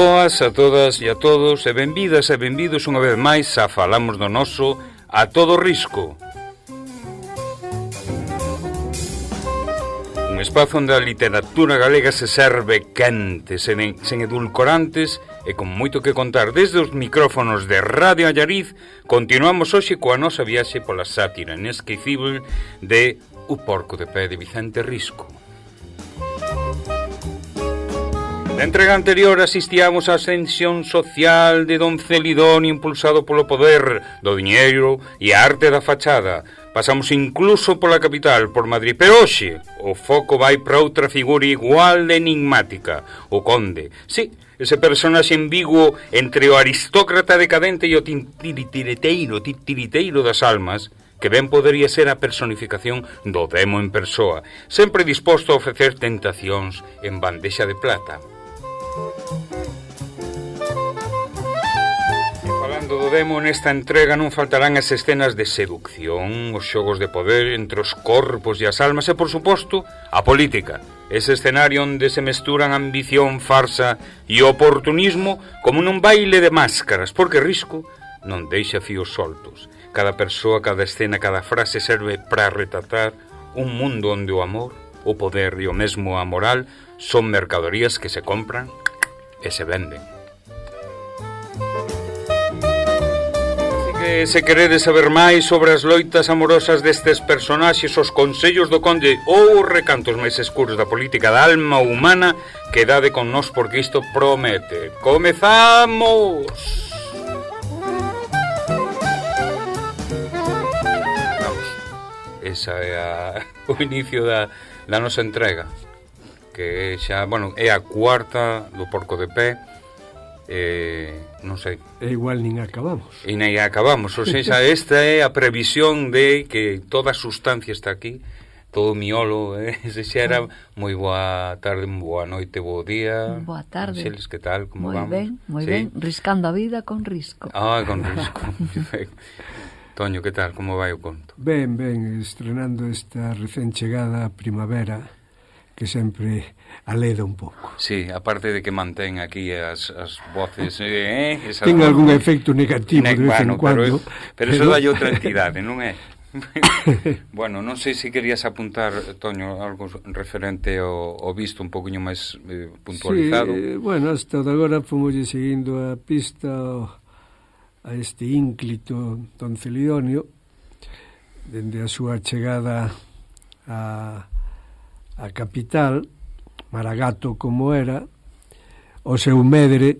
Boas a todas e a todos e benvidas e benvidos unha vez máis a Falamos do Noso a todo risco. Un espazo onde a literatura galega se serve quente, sen edulcorantes e con moito que contar. Desde os micrófonos de Radio Allariz continuamos hoxe coa nosa viaxe pola sátira inesquecible de O porco de pé de Vicente Risco. Na entrega anterior asistíamos á ascensión social de don Celidonio impulsado polo poder do diñeiro e a arte da fachada. Pasamos incluso pola capital, por Madrid, pero hoxe o foco vai para outra figura igual de enigmática, o conde. Sí, ese personaxe ambiguo entre o aristócrata decadente e o titiriteiro das almas, que ben podería ser a personificación do demo en persoa, sempre disposto a ofrecer tentacións en bandexa de plata. E falando do demo, nesta entrega non faltarán as escenas de seducción, os xogos de poder entre os corpos e as almas e, por suposto, a política. Ese escenario onde se mesturan ambición, farsa e oportunismo como nun baile de máscaras, porque Risco non deixa fíos soltos. Cada persoa, cada escena, cada frase serve para retratar un mundo onde o amor, o poder e o mesmo a moral son mercadorías que se compran e se venden. Así que se queredes saber máis sobre as loitas amorosas destes personaxes, os consellos do conde ou os recantos máis escuros da política da alma humana, quedade con nós porque isto promete. ¡Comezamos! Esa é o inicio da nosa entrega, que xa, bueno, é a cuarta do porco de pé, non sei. E igual nin acabamos. E nin acabamos, ou seja, esta é a previsión de que toda a sustancia está aquí, todo o miolo, se xa era moi boa tarde, boa noite, bo día. Boa tarde. Xeles, que tal, como vamos? Moi ben, riscando a vida con Risco. Ah, con Risco, perfecto. Toño, que tal? Como vai o conto? Ben, estrenando esta recén chegada primavera que sempre aleda un pouco. Sí, aparte de que mantén aquí as voces... Ten algún efecto negativo de vez en cuando. Pero eso dalle outra entidade, non é? Bueno, non sei se querías apuntar, Toño, algo referente ao visto un poquinho máis puntualizado. Sí, bueno, hasta agora fomos seguindo a pista a este ínclito don Celidonio dende a súa chegada a capital, maragato como era, o seu medre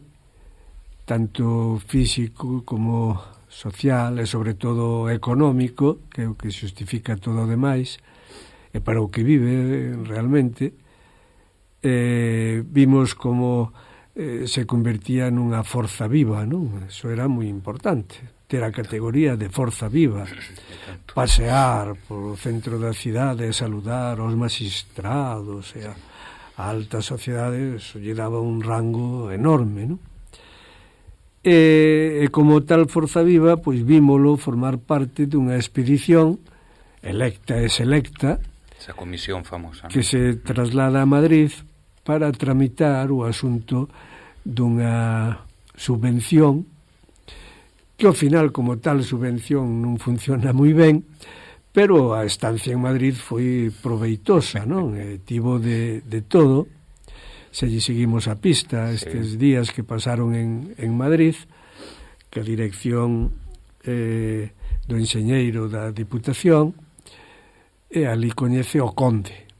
tanto físico como social e sobre todo económico, que é o que xustifica todo o demais e para o que vive realmente. Vimos como se convertía nunha forza viva, non? Eso era moi importante, ter a categoría de forza viva, pasear polo centro da cidade, saludar aos magistrados e a alta sociedade, eso lle daba un rango enorme, non? E como tal forza viva, pois vímolo formar parte dunha expedición electa e selecta, esa comisión famosa, non? Que se traslada a Madrid para tramitar o asunto dunha subvención que ao final como tal subvención non funciona moi ben, pero a estancia en Madrid foi proveitosa, non? Tivo de todo. Se lle seguimos a pista estes días que pasaron en Madrid, que a dirección do enxeñeiro da Diputación, e ali coñece o conde.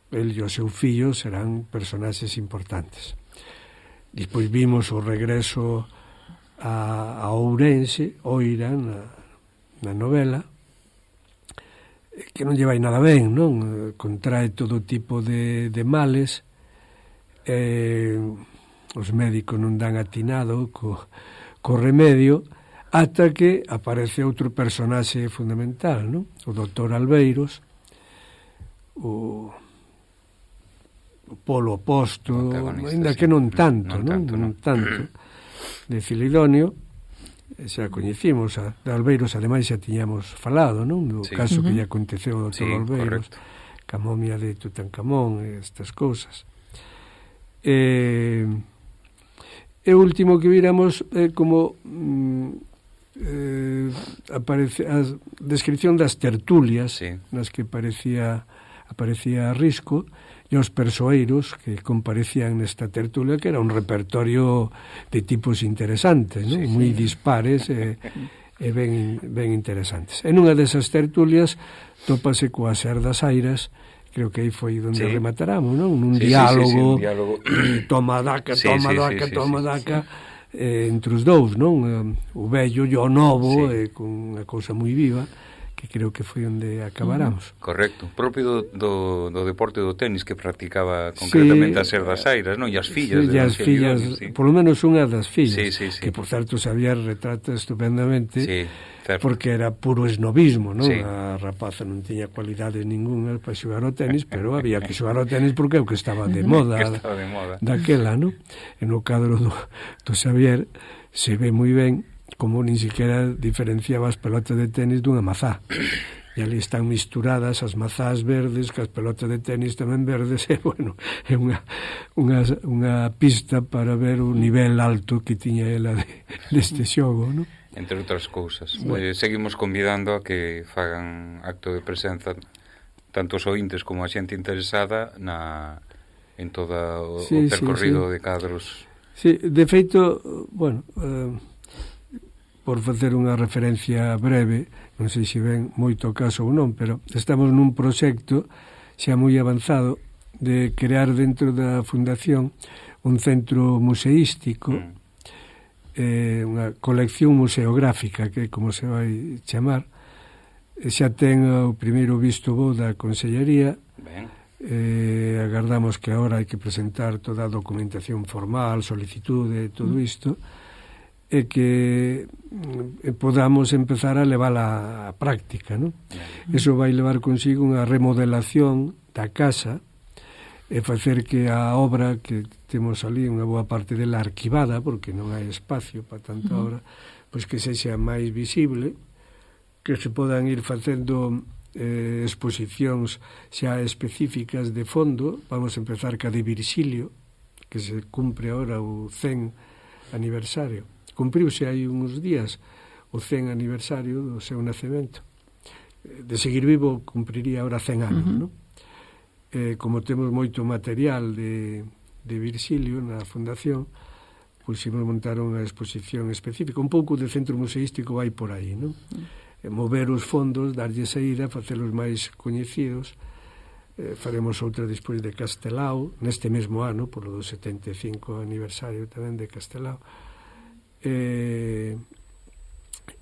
El e o seu fillo serán personaxes importantes. Despois vimos o regreso a Ourense, Oira, na novela, que non lle vai nada ben, non? Contrae todo tipo de males, os médicos non dan atinado co remedio, ata que aparece outro personaxe fundamental, non? O doutor Albeiros, o polo oposto, ainda que non tanto, non tanto, de Celidonio. Xa coñecimos de Albeiros, ademais xa tiñamos falado, non? Do caso que lle aconteceu ao doutor Albeiros, ca momia de Tutankamón e estas cousas. E o último que viramos é como aparece a descripción das tertulias, sí, nas que aparecía Risco, e os persoeiros que comparecían nesta tertulia, que era un repertorio de tipos interesantes, non? Sí, Moi dispares e ben interesantes. En unha desas tertulias tópase coa Ser das Airas, creo que aí foi onde sí, remataramos, non? Nun sí, diálogo, un diálogo. toma daca, Sí, toma daca, entre os dous, non? O vello e o novo, sí, con unha cousa moi viva, que creo que foi onde acabaramos. Correcto, propio do deporte do tenis que practicaba concretamente a Ser das Airas, non? E as fillas sí, de as fillas, sí. Por lo menos unha das fillas, Sí, que por certo Xavier retrata estupendamente, Sí, certo. porque era puro esnovismo, non? Sí. A rapaza non tiña cualidades ningunha para xogar ao tenis, pero había que xogar ao tenis porque é o que estaba de moda, Que estaba de moda. daquela, non? E no cadro do Xavier se ve moi ben como nin siquiera diferenciaba as pelotas de tenis dunha mazá. E ali están misturadas as mazás verdes que as pelotas de tenis tamén verdes, e, bueno, é unha pista para ver o nivel alto que tiña ela deste xogo, non? Entre outras cousas. Seguimos convidando a que fagan acto de presenza tanto os ointes como a xente interesada en todo o percorrido de cadros. Sí, de feito, bueno, por facer unha referencia breve, non sei se ven moito caso ou non, pero estamos nun proxecto xa moi avanzado de crear dentro da Fundación un centro museístico, unha colección museográfica, que como se vai chamar, xa ten o primeiro visto bo da Consellería. Ben. Agardamos que agora hai que presentar toda a documentación formal, solicitude, todo isto, e que podamos empezar a levála á práctica, non? Eso vai levar consigo unha remodelación da casa e facer que a obra que temos ali, unha boa parte dela arquivada, porque non hai espacio para tanta obra, pois que sexa máis visible, que se podan ir facendo exposicións xa específicas de fondo. Vamos a empezar ca de Virxilio, que se cumpre agora o 100 aniversario. Cumpriuse hai uns días o 100 aniversario do seu nacemento. De seguir vivo cumpriría agora 100 anos, non? Como temos moito material de Virxilio na Fundación, puximos montar unha exposición específica, un pouco de centro museístico vai por aí, non? Mover os fondos, darlle saída, facelos máis coñecidos. Faremos outra despois de Castelao, neste mesmo ano, por o do 75 aniversario tamén de Castelao.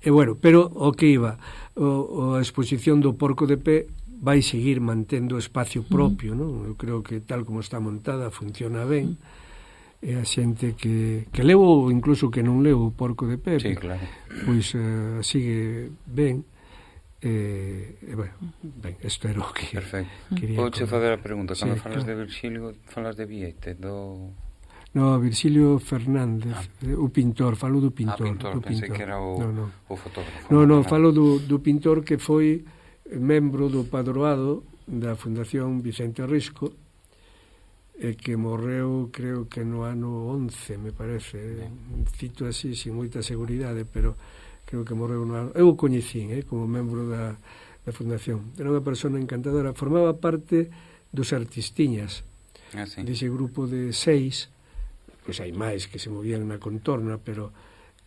Bueno, pero o que iba, a exposición do Porco de Pé vai seguir mantendo espacio propio, non? Eu creo que tal como está montada funciona ben, e a xente que leu ou incluso que non leu o Porco de Pé, sí, claro, pois sigue ben. Bueno, ben, isto era o que quería. Podo fazer a pregunta, cando falas claro. de Virxilio, falas de Viete, do... No, Virxilio Fernández, o pintor, falo do pintor. Pintor, pensei que era o fotógrafo. No, falo do pintor que foi membro do padroado da Fundación Vicente Risco, e que morreu, creo que no ano 11, me parece. Cito así, sin moita seguridade, pero creo que morreu no ano... Eu o coñecín, como membro da Fundación. Era unha persona encantadora. Formaba parte dos Artistiñas, sí. Dese grupo de 6, pois hai máis que se movían na contorna, pero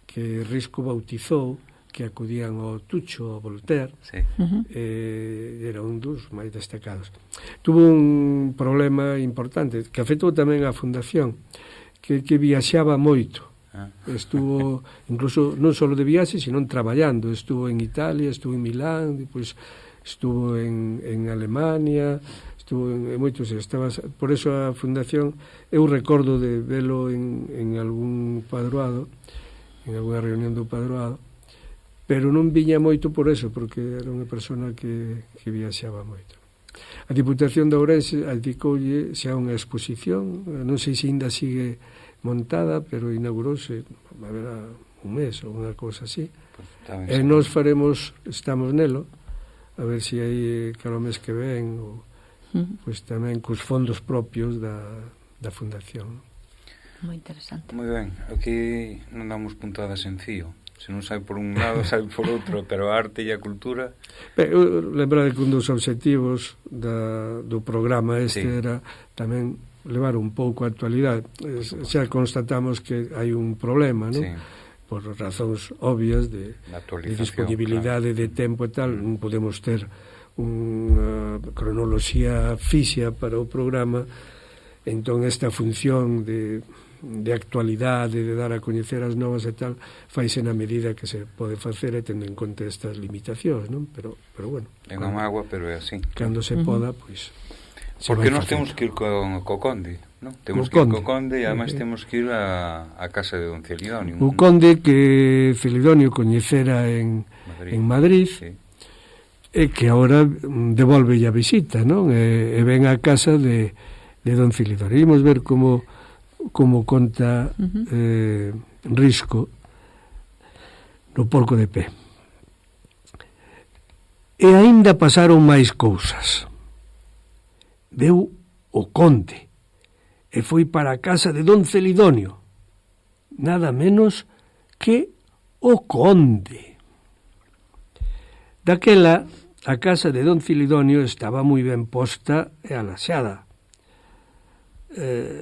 que Risco bautizou, que acudían ao Tucho, ao Voltaire, sí. Era un dos máis destacados. Tuvo un problema importante, que afectou tamén a Fundación, que viaxaba moito. Estuvo, incluso, non só de viaxe, sino traballando. Estuvo en Italia, estuvo en Milán, depois estuvo en Alemania, estuvo en moitos, por eso a Fundación, eu recordo de velo en algún padroado, en algunha reunión do padroado, pero non viña moito por eso, porque era unha persona que viaxaba moito. A Diputación de Ourense adicoulle xa unha exposición, non sei se ainda sigue montada, pero inaugurouse, haberá un mes ou unha cousa así, e nós estamos nelo, a ver se hai cada mes que ven, ou pois tamén cos fondos propios da Fundación. Moi interesante. Moi ben, aquí non damos puntadas en fío. Se non sai por un lado, sai por outro, pero a arte e a cultura... Lembrade que un dos obxectivos do programa era tamén levar un pouco a actualidade. Xa constatamos que hai un problema, non? Sí. Por razóns obvias de disponibilidade, claro, de tempo e tal, non podemos ter unha cronoloxía fixa para o programa. Entón esta función de actualidade, de dar a coñecer as novas e tal, faise na medida que se pode facer e tendo en conta estas limitacións, non? Pero bueno, é unha mágoa, pero é así. Cando se poda, pois porque nós temos que ir co Conde, non? Temos que ir co Conde e ademais temos que ir a casa de don Celidonio. O Conde que Celidonio coñecera en Madrid, sí, e que agora devolve a visita, non? E ven a casa de don Celidonio. Imos ver como conta Risco no Porco de Pé. E aínda pasaron máis cousas. Veu o Conde e foi para a casa de don Celidonio, nada menos que o Conde. Daquela, a casa de don Celidonio estaba moi ben posta e alaxada.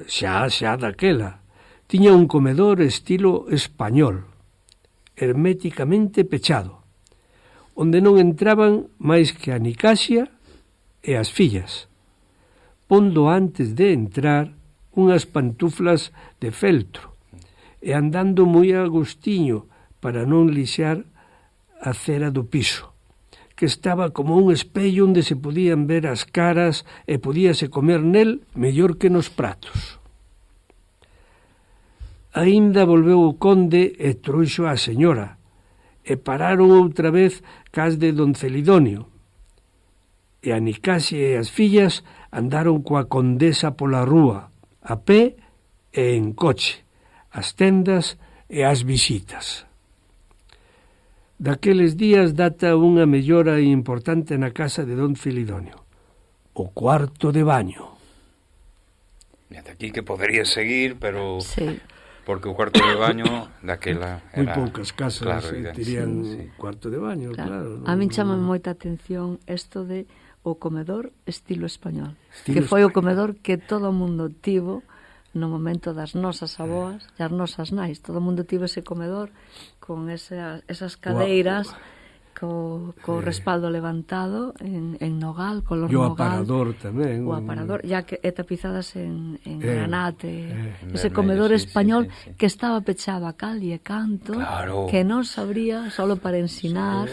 Xa daquela. Tiña un comedor estilo español, herméticamente pechado, onde non entraban máis que a Nicasio e as fillas, pondo antes de entrar unhas pantuflas de feltro e andando moi agostiño para non lixar a cera do piso, que estaba como un espello onde se podían ver as caras e podíase comer nel mellor que nos pratos. Aínda volveu o Conde e trouxo a señora, e pararon outra vez cas de don Celidonio, e a Nicasio e as fillas andaron coa condesa pola rúa, a pé e en coche, as tendas e as visitas. Daqueles días data unha mellora importante na casa de don Celidonio, o cuarto de baño. E ata aquí que podería seguir, pero... Sí. Porque o cuarto de baño daquela era... Moi poucas casas, claro, tirían cuarto de baño, claro. A min chama moita atención isto de o comedor estilo español, que foi o comedor que todo o mundo tivo no momento das nosas aboas e as nosas nais. Todo o mundo tivo ese comedor con esas cadeiras co respaldo levantado en nogal, color nogal. E o aparador tamén. O aparador, ya que é tapizadas en granate. Ese comedor español que estaba pechado a cal e canto, claro, que non sabría, solo para ensinar.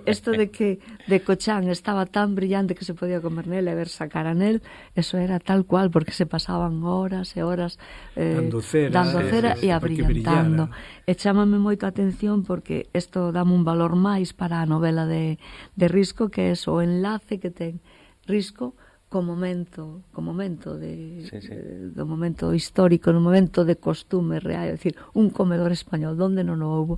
Esto de que de cochán estaba tan brillante que se podía comer nel e ver sacar a nel, eso era tal cual, porque se pasaban horas e horas dando cera e abrillantando. E chámame moito a atención porque isto dame un valor máis para a novela de Risco, que é o enlace que ten Risco co momento do momento histórico, no momento de costume real, é dicir, un comedor español onde non o houbo.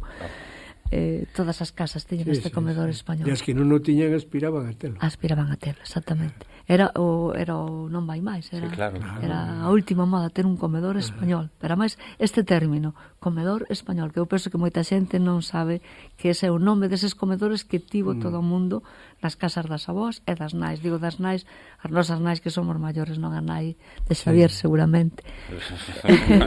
Todas as casas teñen este comedor español. E as que non o tiñan aspiraban a telo. Aspiraban a telo, exactamente. Era o non vai máis, era a última moda ter un comedor español. Pero máis este término, comedor español, que eu penso que moita xente non sabe que ese é o nome deses comedores que tivo todo o mundo nas casas das avós e das nais. Digo das nais, as nosas nais que somos maiores, non a nai de Xavier, seguramente.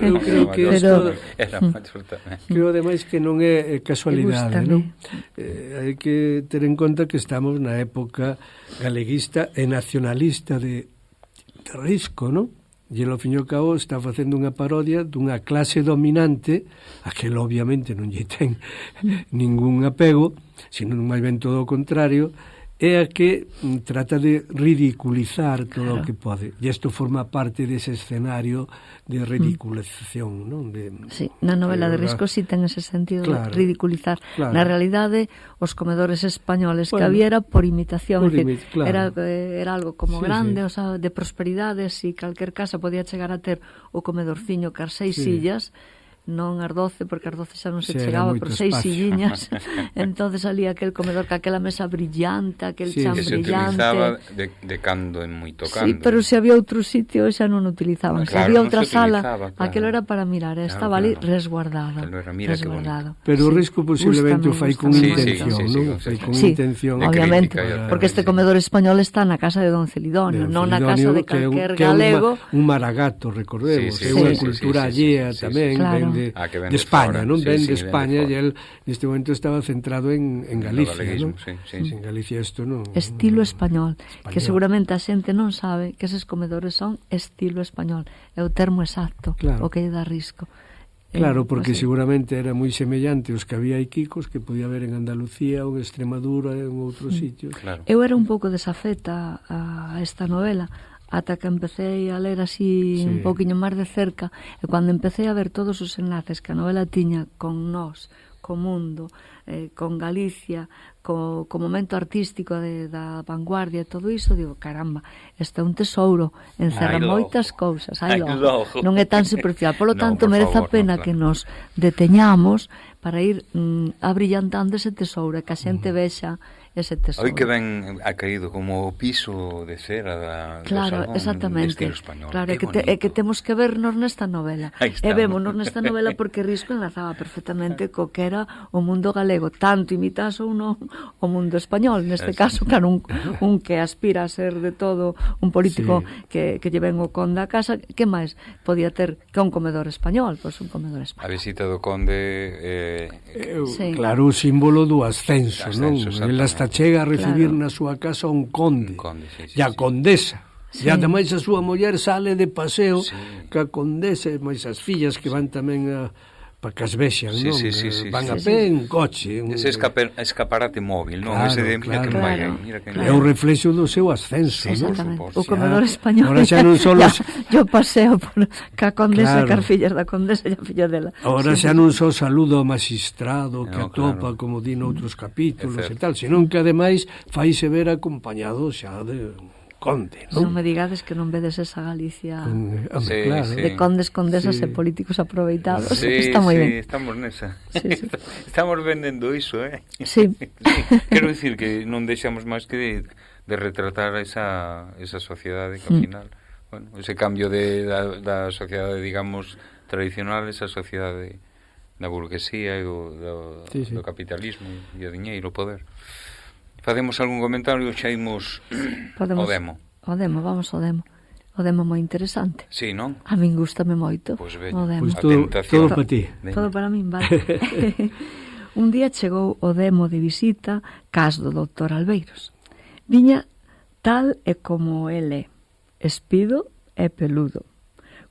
Eu creo que isto era maior tamén. Creo ademais que non é casualidade, non? Hai que ter en conta que estamos na época galeguista e nacionalista de Risco, non? E ao fin e ao cabo está facendo unha parodia dunha clase dominante a que obviamente non lle ten ningún apego, sino máis ben todo o contrario, é a que trata de ridiculizar todo o que pode. E isto forma parte dese escenario de ridiculización, non? Sí, na novela de Risco sí ten ese sentido de ridiculizar. Claro. Na realidade, os comedores españoles que había era por imitación. Era algo como grande, o sea, de prosperidade, si calquer casa podía chegar a ter o comedorciño car 6 sillas, non as 12, porque as 12 xa non se Sí, chegaba, era por moito 6 espacio. silliñas. Entonces salía aquel comedor ca aquela mesa brillante, aquel Sí, chan Que se brillante. utilizaba de cando en moito cando. Sí, pero se había outro sitio xa non o utilizaban. Se Claro, había non outra se sala, utilizaba, claro. aquilo era para mirar, Claro, estaba ali claro. resguardado. Aquilo era, mira que resguardado. Pero o Sí, Risco posiblemente o fai con gústame intención, moito. non? Fai con Sí, intención. de obviamente, crítica, porque este comedor español está na casa de Don Celidonio, non na casa de calquer galego. Un maragato, recordemos, Sí, é unha sí, cultura sí, sí, allea sí, tamén, claro. ven Que ven de España, fora. non? Sí, Ven sí, de ven de España fora. e el neste momento estaba centrado en Galicia, galeguismo, non? sí, sí. En Galicia isto non... Estilo español, que Español. seguramente a xente non sabe que eses comedores son estilo español, é o termo exacto, Claro. o que lle dá Risco. Claro, porque Así. seguramente era moi semellante os que había aquí cos que podía haber en Andalucía ou en Extremadura ou en outros sitios. Claro. Eu era un pouco desafeta a esta novela, ata que empecé a ler así Sí. un pouquiño máis de cerca, e cando empecé a ver todos os enlaces que a novela tiña con nós, co mundo, con Galicia, co momento artístico da vanguardia e todo iso, digo, caramba, este é un tesouro, encerra Ai, logo. moitas cousas, Ai, logo. non é tan superficial, polo No, tanto por merece a favor, pena no, que claro. nos deteñamos para ir abrillantando ese tesouro, e que a xente vexa ese tesouro. Hoy que ben ha caído como o piso de cera do Claro, salón, exactamente. de estilo español. Claro, Que é que temos que vernos nesta novela. Aí E estamos. vémonos nesta novela porque Risco enlazaba perfectamente co que era o mundo galego, tanto imitase ou non o mundo español. Neste caso, claro, un que aspira a ser de todo un político que lle ven o conde a casa, que máis podía ter que un comedor español? Pois un comedor A español. visita do conde Sí. Claro, o símbolo do ascenso, non? Ascenso, Ele hasta chega a recibir Claro. na súa casa un conde, Un conde, sí, sí, e a sí. condesa. Sí. E ademais a súa muller sale de paseo Sí. ca condesa e máis as fillas que van tamén para que as vexan, Sí, non? sí, sí, sí, Van sí, a sí. pé en coche. ese escaparate móvil, non? Claro, Ese de mira claro. que vai, Claro, mira que claro. É o reflexo do seu ascenso, Sí, non? Exactamente. suposto, O sí. comedor Ah, español. ahora xa non só los- Yo paseo por ca condesa, Claro. car fillas da condesa e a filla dela. Ahora Sí, xa non só saludo ao magistrado que No, atopa, claro. como di noutros capítulos É e certo. tal, senón que ademais faise ver acompañado xa de conde, Non non? me digades que non vedes esa Galicia Hombre, Sí, claro. sí. de condes, condesas Sí. e políticos aproveitados. Sí, Está moi sí, ben. estamos nesa. Sí, sí. Estamos vendendo iso, Sí. Quero dicir que non deixamos máis que de retratar esa sociedade que ao final, bueno, ese cambio da sociedade, digamos, tradicional, esa sociedade da burguesía e do Sí, sí. capitalismo e o diñeiro, o poder. Facemos algún comentario, xa imos Podemos... o demo. O demo, vamos ao demo. O demo moi interesante. Sí, non? A min gustame moito. Pois veña. O demo. Pois A todo tentación. para ti. Veña. Todo para min, vale. Un día chegou o demo de visita cas do doutor Albeiros. Viña tal e como ele, espido e peludo,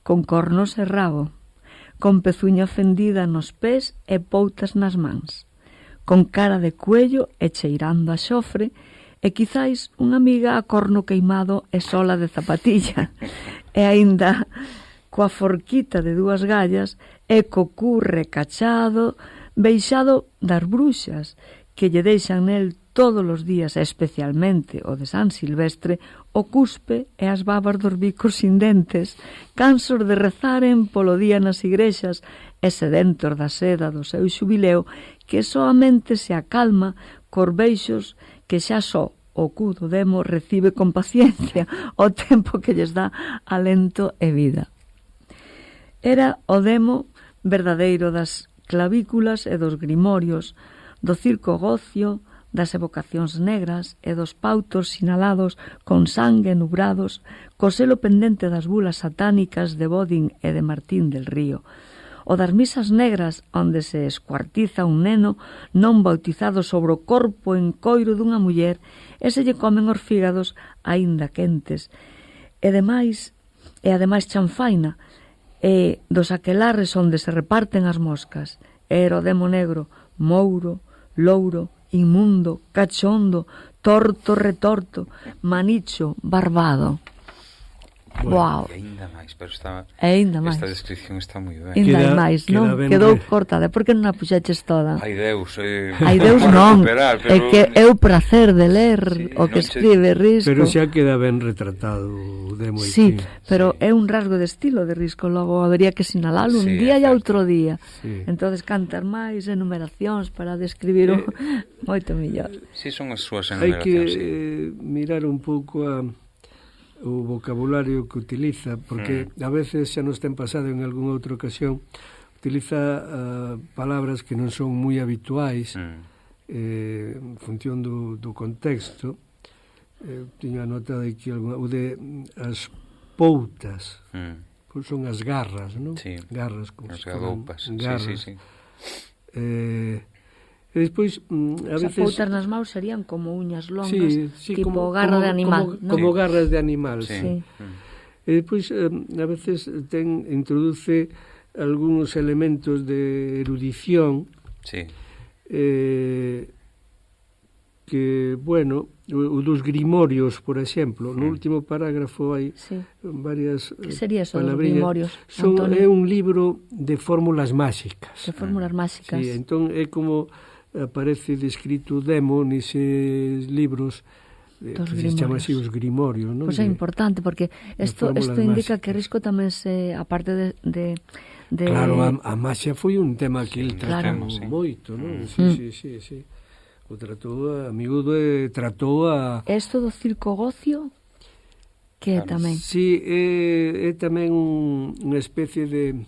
con cornos e rabo, con pezuña fendida nos pés e poutas nas mans, con cara de cuello e cheirando a xofre, e quizáis unha amiga a corno queimado e sola de zapatilla, e aínda coa forquita de dúas gallas e co cu recachado, beixado das bruxas, que lle deixan nel todos os días, especialmente o de San Silvestre, o cuspe e as babas dos bicos sin dentes, cansos de rezaren polo día nas igrexas e sedentos da seda do seu xubileo, que soamente se acalma cor beixos que xa só o cu do demo recibe con paciencia o tempo que lles dá alento e vida. Era o demo verdadeiro das clavículas e dos grimorios, do circo gocio, das evocacións negras e dos pautos sinalados con sangue nubrados, co selo pendente das bulas satánicas de Bodin e de Martín del Río, o das misas negras onde se escuartiza un neno non bautizado sobre o corpo en coiro dunha muller e se lle comen os fígados aínda quentes. E ademais chanfaina, e dos aquelarres onde se reparten as moscas. Era o demo negro, mouro, louro, inmundo, cachondo, torto, retorto, manicho, barbado. Wow. E ainda máis, pero esta descripción está moi ben. Ainda máis, non? Quedou cortada. Por que non a puxeches toda? Ai Deus, Ai Deus non, é que é o prazer de ler o que escribe Risco. Pero xa queda ben retratado o demo. Sí, pero é un rasgo de estilo de Risco, logo habería que sinalalo un día e outro día. Entonces cantar máis enumeracións para describir moito mellor. Si son as súas enumeracións. Hai que mirar un pouco o vocabulario que utiliza, porque a veces xa nos ten pasado en algunha outra ocasión, utiliza palabras que non son moi habituais en función do contexto. Tiña nota de que o de as poutas, pois son as garras, non? Sí, garras, como as gadoupas. Garras. Sí. E despois, a veces... As poutas nas maus serían como uñas longas, tipo como, garra de animal, non? Como garras de animal, sí. E despois, a veces introduce algúns elementos de erudición, que, bueno, o dos grimorios, por exemplo, no último parágrafo hai varias que sería eso dos grimorios, Antonio? É un libro de fórmulas máxicas. De fórmulas máxicas. Sí, entón é como aparece descrito o demo neses libros que se chama así os grimorios, non? Pois é importante, porque isto indica que Risco tamén se, aparte de Claro, a maxia foi un tema que ele tratou moito, non? Sí. O tratou, amigo tratou a... Isto do circo gocio, que é tamén? Sí, é tamén unha especie de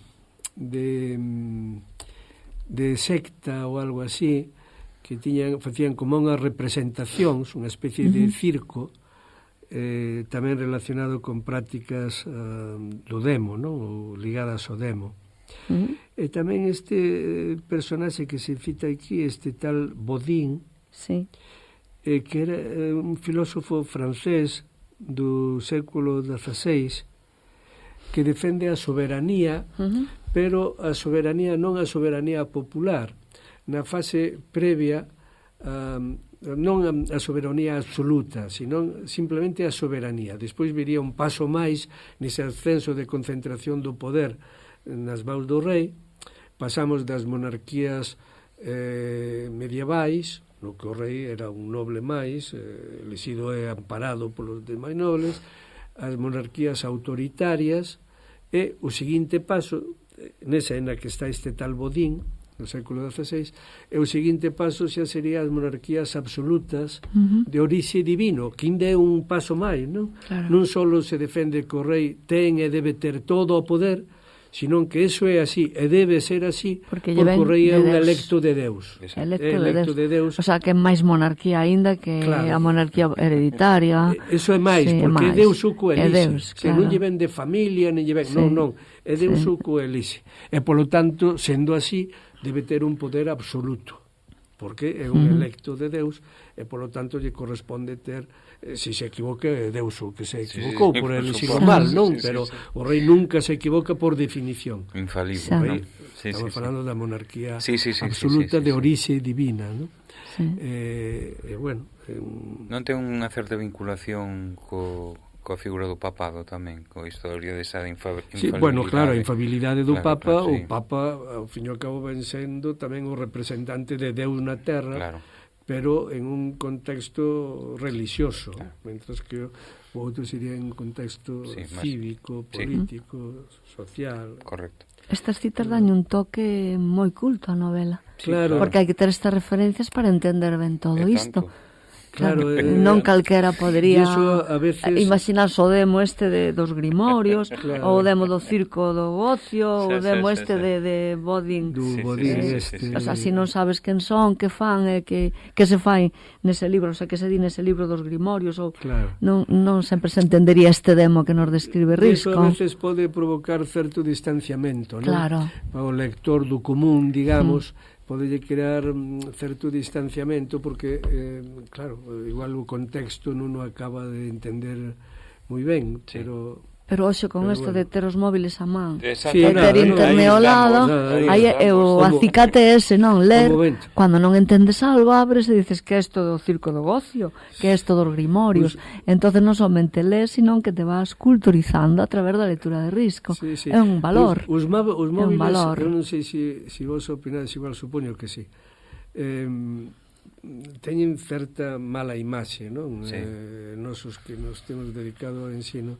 secta ou algo así, que facían como unhas representacións, unha especie de circo, tamén relacionado con prácticas do demo, non? Ou ligadas ao demo. E tamén este personaxe que se cita aquí, este tal Bodin, que era un filósofo francés do século XVI, que defende a soberanía, pero a soberanía non a soberanía popular, na fase previa, non a soberanía absoluta, sino simplemente a soberanía. Despois viría un paso máis nese ascenso de concentración do poder nas maus do rei. Pasamos das monarquías medievais, no que o rei era un noble máis, elexido e amparado polos demais nobles, as monarquías autoritarias, e o seguinte paso, nesa na que está este tal Bodin, no século XVI, e o seguinte paso xa sería as monarquías absolutas de orixe divino, que ainda é un paso máis, non? Claro. Non só se defende que o rei ten e debe ter todo o poder, senón que eso é así, e debe ser así, porque o rei é un electo de Deus. Electo de Deus. O sea, que é máis monarquía aínda que a monarquía hereditaria. Eso é máis, porque é Deus o que elixe. Que non lle ven de familia, non lle ven... Non, é Deus o que elixe. E, polo tanto, sendo así, debe ter un poder absoluto, porque é un electo de Deus, e, polo tanto, lle corresponde ter... Se se equivoca, é Deus o que se equivocou por elixir o mal, non? Pero o rei nunca se equivoca por definición. Infalible. Estamos falando da monarquía absoluta de orixe divina, non? Bueno... Non ten unha certa vinculación coa figura do papado tamén, coa historia desa infalibilidade. Sí, bueno, claro, a infalibilidade do Papa, o Papa, ao fin e ao cabo, ven sendo tamén o representante de Deus na Terra, pero en un contexto religioso, mentras que o outro sería en un contexto cívico, político, social. Correcto. Estas citas dan un toque moi culto á novela, porque hai que ter estas referencias para entender ben todo isto. Claro, non calquera podería imaginarse o demo este dos grimorios, ou o demo do circo do gocio, ou o demo este de Bodin. O sea, se non sabes quen son, que fan, que se fai nese libro, o sea, que se di nese libro dos grimorios, ou non sempre se entendería este demo que nos describe Risco. Iso a veces pode provocar certo distanciamento, non? Claro. Para o lector do común, digamos, podelle crear certo distanciamento porque, claro, igual o contexto non o acaba de entender moi ben, pero Pero hoxe con isto de ter os móviles a man, de Exactamente. ter internet ao lado, aí o acicate ese, non, ler, cando non entendes algo, abres e dices que é isto do circo do gocio, que é isto dos grimorios, entonces non somente lees, sino que te vas culturizando a través da lectura de risco. É un valor. Os móviles, valor. eu non sei se vos opinades igual, supoño que sí. Teñen certa mala imaxe, non? Sí. Nosos que nos temos dedicado ao ensino,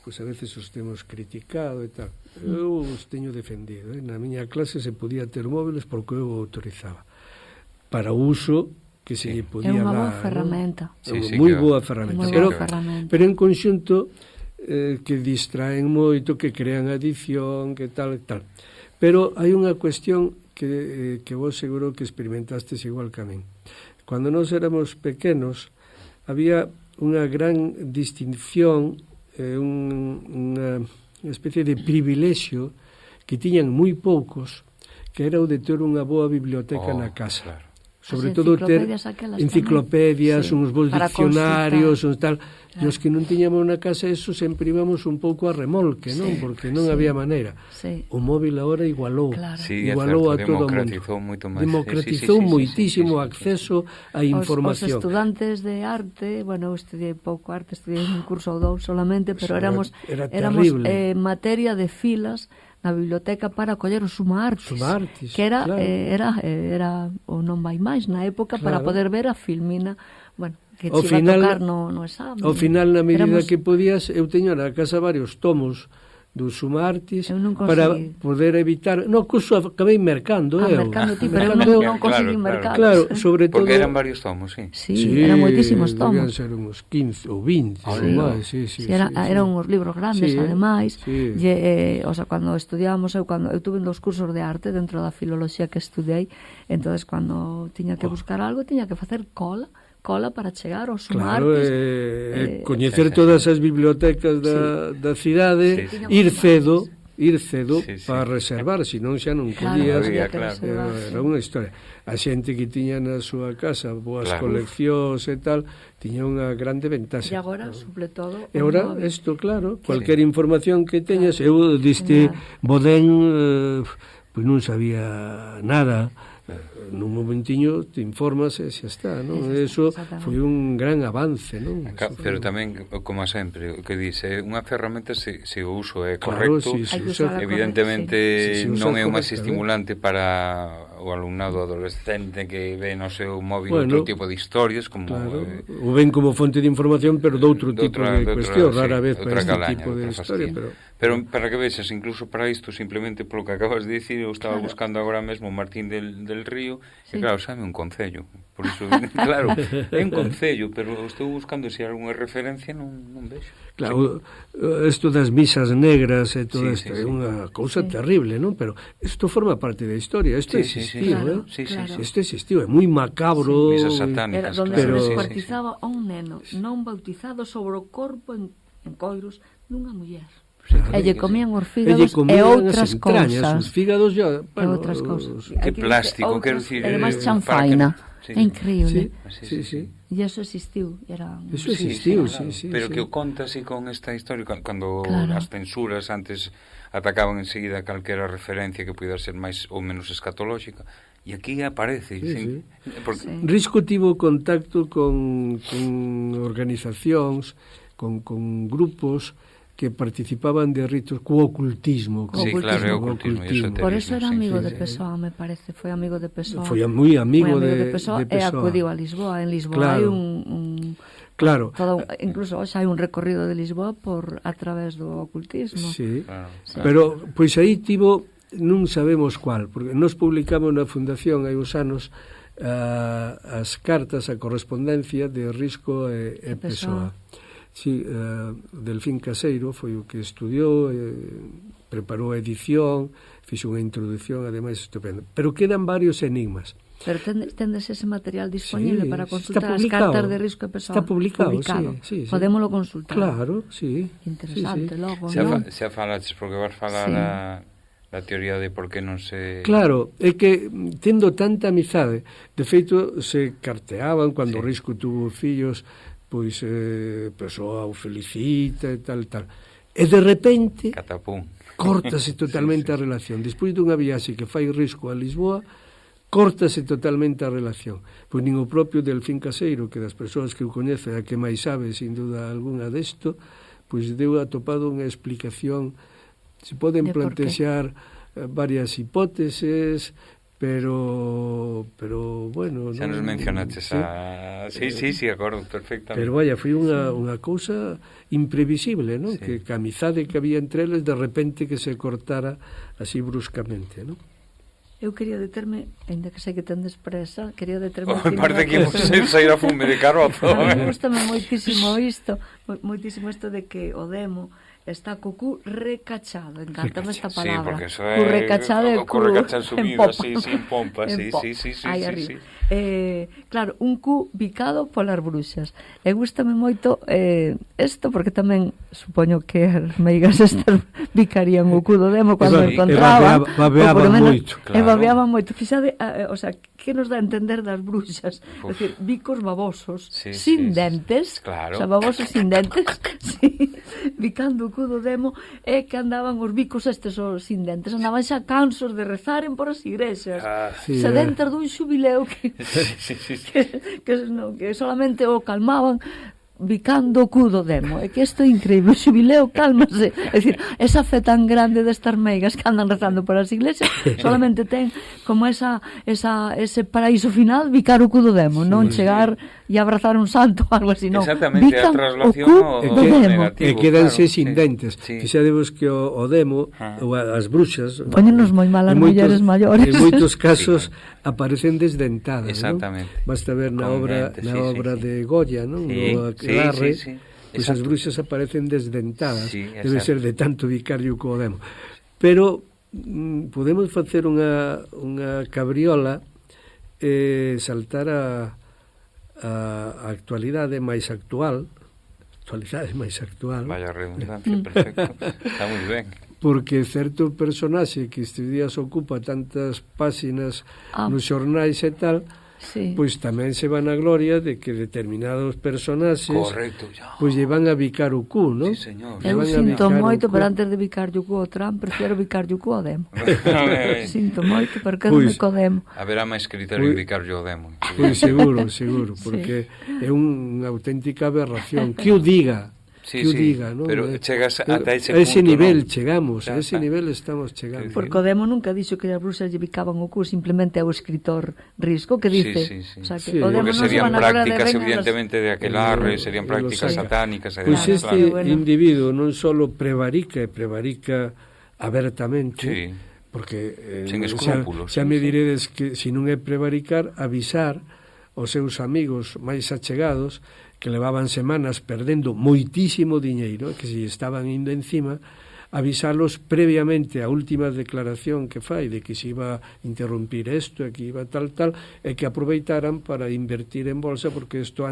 pois a veces os temos criticado e tal. Eu os teño defendido. Na miña clase se podía ter móviles porque eu o autorizaba. Para o uso que se lle podía dar. É unha boa ferramenta. É unha moi boa ferramenta. Pero en conxunto que distraen moito, que crean adicción, que tal e tal. Pero hai unha cuestión que vos seguro que experimentastes igual que a min. Cando nós éramos pequenos, había unha gran distinción, unha especie de privilexio que tiñan moi poucos, que era o de ter unha boa biblioteca na casa. Claro. Sobre todo ter enciclopedias, uns bons diccionarios, uns tal. E os que non tiñamos na casa eso sempre íbamos un pouco a remolque, non? Porque non había maneira. O móvil agora igualou a todo o mundo. Democratizou moitísimo o acceso á información. Os estudantes de arte, bueno, eu estudiei pouco arte, estudiei un curso ou dous solamente, pero éramos materia de filas na biblioteca para coller o Suma Artes, que era o non vai máis na época, para poder ver a filmina, bueno, que che iba a tocar no exame. Ao final, na medida que podías, eu teño na casa varios tomos do Suma Artes para poder evitar... No, curso acabei mercando, mercando ti, pero eu non consegui mercar. Claro, sobre todo... Porque eran varios tomos, sí. Sí, eran moitísimos tomos. Debían ser uns 15 ou 20, ou máis, eran uns libros grandes, ademais. O sea, cando estudiábamos, eu tuve dos cursos de arte dentro da filoloxía que estudei, entonces cando tiña que buscar algo, tiña que facer cola para chegar aos Sumartes. Coñecer todas as bibliotecas da cidade, ir cedo para reservar, senón xa non podías. Era unha historia. A xente que tiña na súa casa boas coleccións e tal, tiña unha grande ventaxa. E agora, sobre todo... E agora, isto, claro, cualquier información que teñas, eu diste Bodén, pois non sabía nada. Nun momentiño te informas e xa está, non? Eso foi un gran avance, non? Pero tamén, como sempre, o que dice, unha ferramenta se o uso é correcto, evidentemente non é o máis estimulante para o alumnado adolescente que ve no seu móvil outro tipo de historias, como... O ven como fonte de información, pero doutro tipo de cuestión, rara vez para este tipo de historia, pero para que vexas, incluso para isto, simplemente polo que acabas de dicir, eu estaba buscando agora mesmo Martín del Río, e claro, sabe un concello, por iso, claro, é un concello, pero estou buscando se hai algunha referencia, non vexo. Claro, isto das misas negras e todo isto é unha cousa terrible, non? Pero isto forma parte da historia, isto existiu, isto existiu, é moi macabro. Misas satánicas, donde se descuartizaba a un neno non bautizado sobre o corpo en coiros dunha muller. E lle comían os fígados e outras cousas. Os fígados e outras cousas. Que plástico, quero dicir. E ademais chanfaina. É increíble. Sí. E eso existiu. Eso existiu, sí. Pero que o conta así con esta historia, cando as censuras antes atacaban enseguida calquera referencia que pudiera ser máis ou menos escatolóxica, e aquí aparece. Risco tivo contacto con organizacións, con grupos que participaban de ritos co ocultismo. Sí, claro, é ocultismo. Por eso era amigo de Pessoa, me parece. Foi amigo de Pessoa. Foi moi amigo de Pessoa. E acudiu a Lisboa. En Lisboa hai un... Claro. Incluso hoxe hai un recorrido de Lisboa a través do ocultismo. Sí. Pero, pois aí tivo, non sabemos cuál, porque nos publicamos na Fundación hai uns anos as cartas, a correspondencia de Risco e Pessoa. Sí, Delfín Caseiro foi o que estudiou, preparou a edición, fixo unha introducción, ademais estupenda. Pero quedan varios enigmas. Pero tendes ese material disponible para consultar as cartas de Risco e Pessoa? Está publicado. Sí. Podémolo consultar. Claro, sí. Interesante, logo, non? Xa falaches, porque vas falar da teoría de por que non se... Claro, é que tendo tanta amizade, de feito se carteaban cando Risco tuvo fillos, pois Pessoa o felicita e tal. E de repente Catapum. córtase totalmente a relación. Despois dunha viaxe que fai Risco a Lisboa, córtase totalmente a relación. Pois nin o propio Delfín Caseiro, que das persoas que o coñece a que máis sabe, sin duda alguna desto, pois deu atopado unha explicación. Se poden plantexar varias hipóteses, pero bueno, xa nos mencionaste sí, acordo perfectamente. Pero vaya, foi unha cousa imprevisible, non? Sí. Que a amizade que había entre eles de repente que se cortara así bruscamente, non? Eu quería determe, ainda que sei que tendes presa, quería determe... Parece que imos sair a fume de carrozo. A mí gustame moitísimo isto de que o demo está co cu recachado, encántame esta palabra. Sí, porque eso é... Cu recachado e cu recachado subido, en pompa, sí. Aí arriba. Claro, un cu bicado polas bruxas. E gústame moito isto, porque tamén supoño que as meigas estas bicarían o cu do demo cando encontraban. Babeaban moito. E babeaban moito. Fixade, o sea, que nos dá a entender das bruxas? É dicir, bicos babosos, sin dentes, claro. O sea, babosos sin dentes, sí, bicando o cu do demo, e que andaban os bicos estes os sin dentes, andaban xa cansos de rezaren por as igrexas, sedentas dun xubileo que que solamente o calmaban bicando o cu do demo. É que isto é increíble, o xubileo cálmase. É dicir, esa fe tan grande destas meigas que andan rezando por as iglesias solamente ten como ese paraíso final bicar o cu do demo, non chegar e abrazar un santo ou algo así, non. Exactamente, a traslación do demo. E quedanse sin dentes. Fixadevos que o demo, ou as bruxas, poñenos moi mal as mulleres maiores. En moitos casos aparecen desdentadas. Exactamente. Basta ver na obra de Goya, non? Larre, pois as bruxas aparecen desdentadas. Debe ser de tanto bicario co demo. Pero podemos facer unha cabriola e saltar a actualidade máis actual. Vaya redundancia, perfecto. Está moi ben. Porque certo personaxe que estes días ocupa tantas páxinas nos xornais e tal, pois tamén se van a gloria de que determinados personaxes pois lle van a bicar o cu, non? Sí, señor. Eu sinto moito, pero antes de bicar o cu ao Trump, prefiero bicar o cu ao demo. Sinto moito, porque non me codemo. Haberá máis criterio de bicar o demo. Pois seguro, porque é unha auténtica aberración. Que o diga, ¿no? Pero chegas ata ese punto. A ese nivel chegamos, a ese nivel estamos chegando. Porque o demo nunca dixo que as bruxas lle bicaban o cu, simplemente é o escritor Risco que dice, o sea, que o demo non se van a prácticas evidentemente de aquelarre, serían prácticas satánicas. Pois este individuo non só prevarica abertamente, porque sin escrúpulos. Xa me diredes que se non é prevaricar, avisar os seus amigos máis achegados que levaban semanas perdendo moitísimo diñeiro, que se estaban indo encima, avisalos previamente a última declaración que fai de que se iba a interrumpir isto, que iba tal, e que aproveitaran para invertir en bolsa, porque isto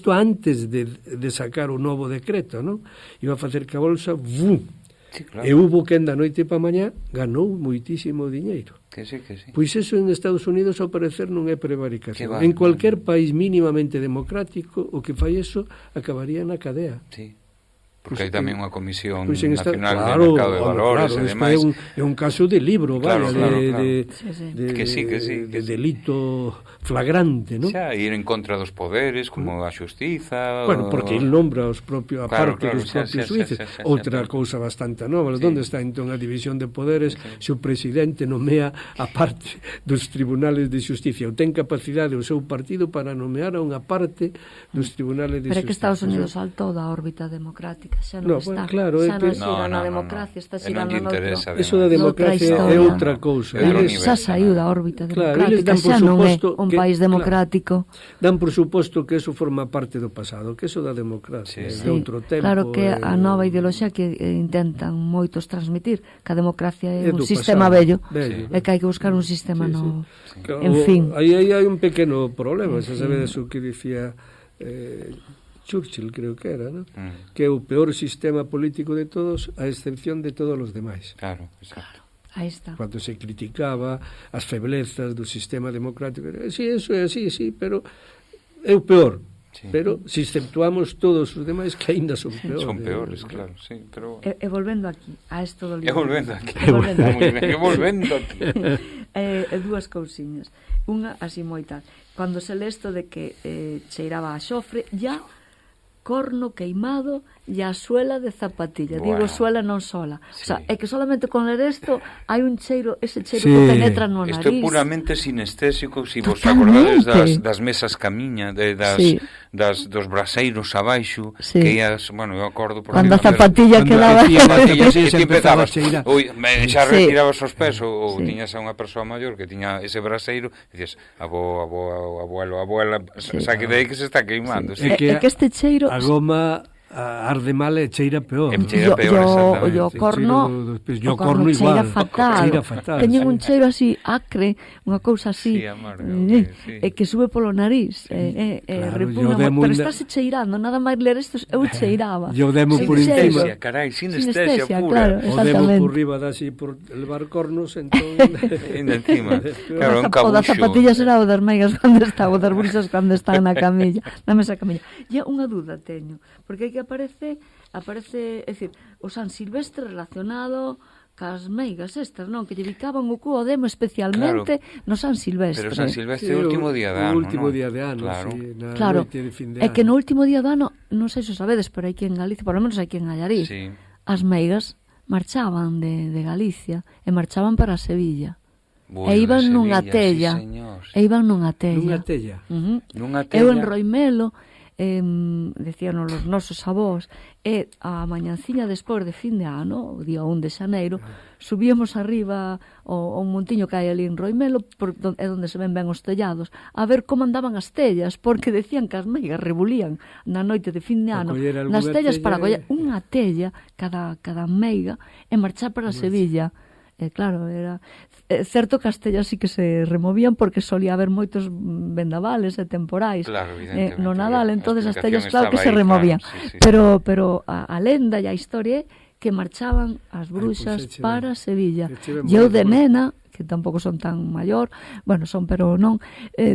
antes de sacar o novo decreto, non? Iba a facer que a bolsa, e hubo quen da noite pa mañá ganou moitísimo diñeiro. Que sí. Pois eso en Estados Unidos ao parecer non é prevaricación. En cualquier país mínimamente democrático o que fai eso acabaría na cadea. Sí. Porque hai tamén unha comisión nacional de mercado de valores e demais. É un caso de libro, de delito flagrante, non? Xa, ir en contra dos poderes, como a xustiza... Bueno, porque il nombra os propios, aparte dos propios suíces. Outra cousa bastante nova. Onde está entón a división de poderes se o presidente nomea a parte dos tribunales de xusticia? Ou ten capacidade o seu partido para nomear a unha parte dos tribunales de xusticia? Pero que Estados Unidos saltou da órbita democrática. Xa non está, claro, xa non xira na democracia, está xirando noutra. Eso da democracia é outra cousa. Xa saiu da órbita democrática, xa non é un país democrático. Dan por suposto que eso forma parte do pasado, que eso da democracia é outro tempo. Claro que a nova ideoloxía que intentan moitos transmitir, que a democracia é un sistema vello, e que hai que buscar un sistema novo. En fin. Aí hai un pequeno problema, xa sabedes o que dicía Churchill, creo que era, ¿no? Que é o peor sistema político de todos, a excepción de todos os demais. Claro, exacto. Aí está. Cando se criticaba as feblezas do sistema democrático, sí, eso é así, sí, pero é o peor. pero se exceptuamos todos os demais que aínda son peores. Son peores, claro, sí, pero... E volvendo aquí, a esto do libro. E volvendo aquí. Dúas cousiñas. Unha, así moi tal. Cando se lê isto de que cheiraba a xofre, ya corno queimado e a suela de zapatilla. Digo suela, non sola. O sea, é que solamente con ler isto hai un cheiro, ese cheiro que penetra no nariz. Isto é puramente sinestésico, se vos acordades das mesas camiña, dos braseiros abaixo, que ias, bueno, eu acordo... Cando a zapatilla quedaba... E ti empezabas, xa retirabas os pés, ou tiñas a unha persoa maior que tiña ese braseiro, e dices, abuela, xa que de aí que se está queimando. É que este cheiro... A goma arde mal e cheira peor. Cheira peor, exactamente. O corno cheira fatal. Teñen un cheiro así acre, unha cousa así, que sube polo nariz, repugna, pero estáse cheirando, nada máis ler isto, eu cheiraba. Eu demo por encima. Carai, sinestesia pura. Claro, o demo por riba así por levar cornos, entón... encima. Claro, un cabuxo. O da zapatilla será o das meigas cando está, o das brusas cando están na camilla, na mesa camilla. E unha dúda teño, porque hai que aparece, é dicir, o San Silvestre relacionado cas meigas estas, non? Que lle bicaban o cu ao demo especialmente no San Silvestre. Pero San Silvestre é o último día de ano, o último día de ano, claro. De fin de ano. É que no último día de ano, non sei se o sabedes, pero hai que en Galicia, por lo menos hai que en Allariz, as meigas marchaban de Galicia e marchaban para Sevilla. E iban nunha tella. Nunha tella. Eu en Roimelo, decían os nosos avós, e a mañanciña despois de fin de ano, o día 1 de xaneiro, subíamos arriba o un montiño que hai ali en Roimelo, é onde se ven ben os tellados, a ver como andaban as tellas, porque decían que as meigas rebulían na noite de fin de ano nas tellas para coller unha tella cada meiga e marchar para Sevilla. Claro, era certo que as tellas sí que se removían porque solía haber moitos vendavales e temporais no Nadal, entonces as tellas claro que se removían, claro, pero a lenda e a historia é que marchaban as bruxas para Sevilla. E eu de nena, que tampouco son tan maior, bueno, son pero non, de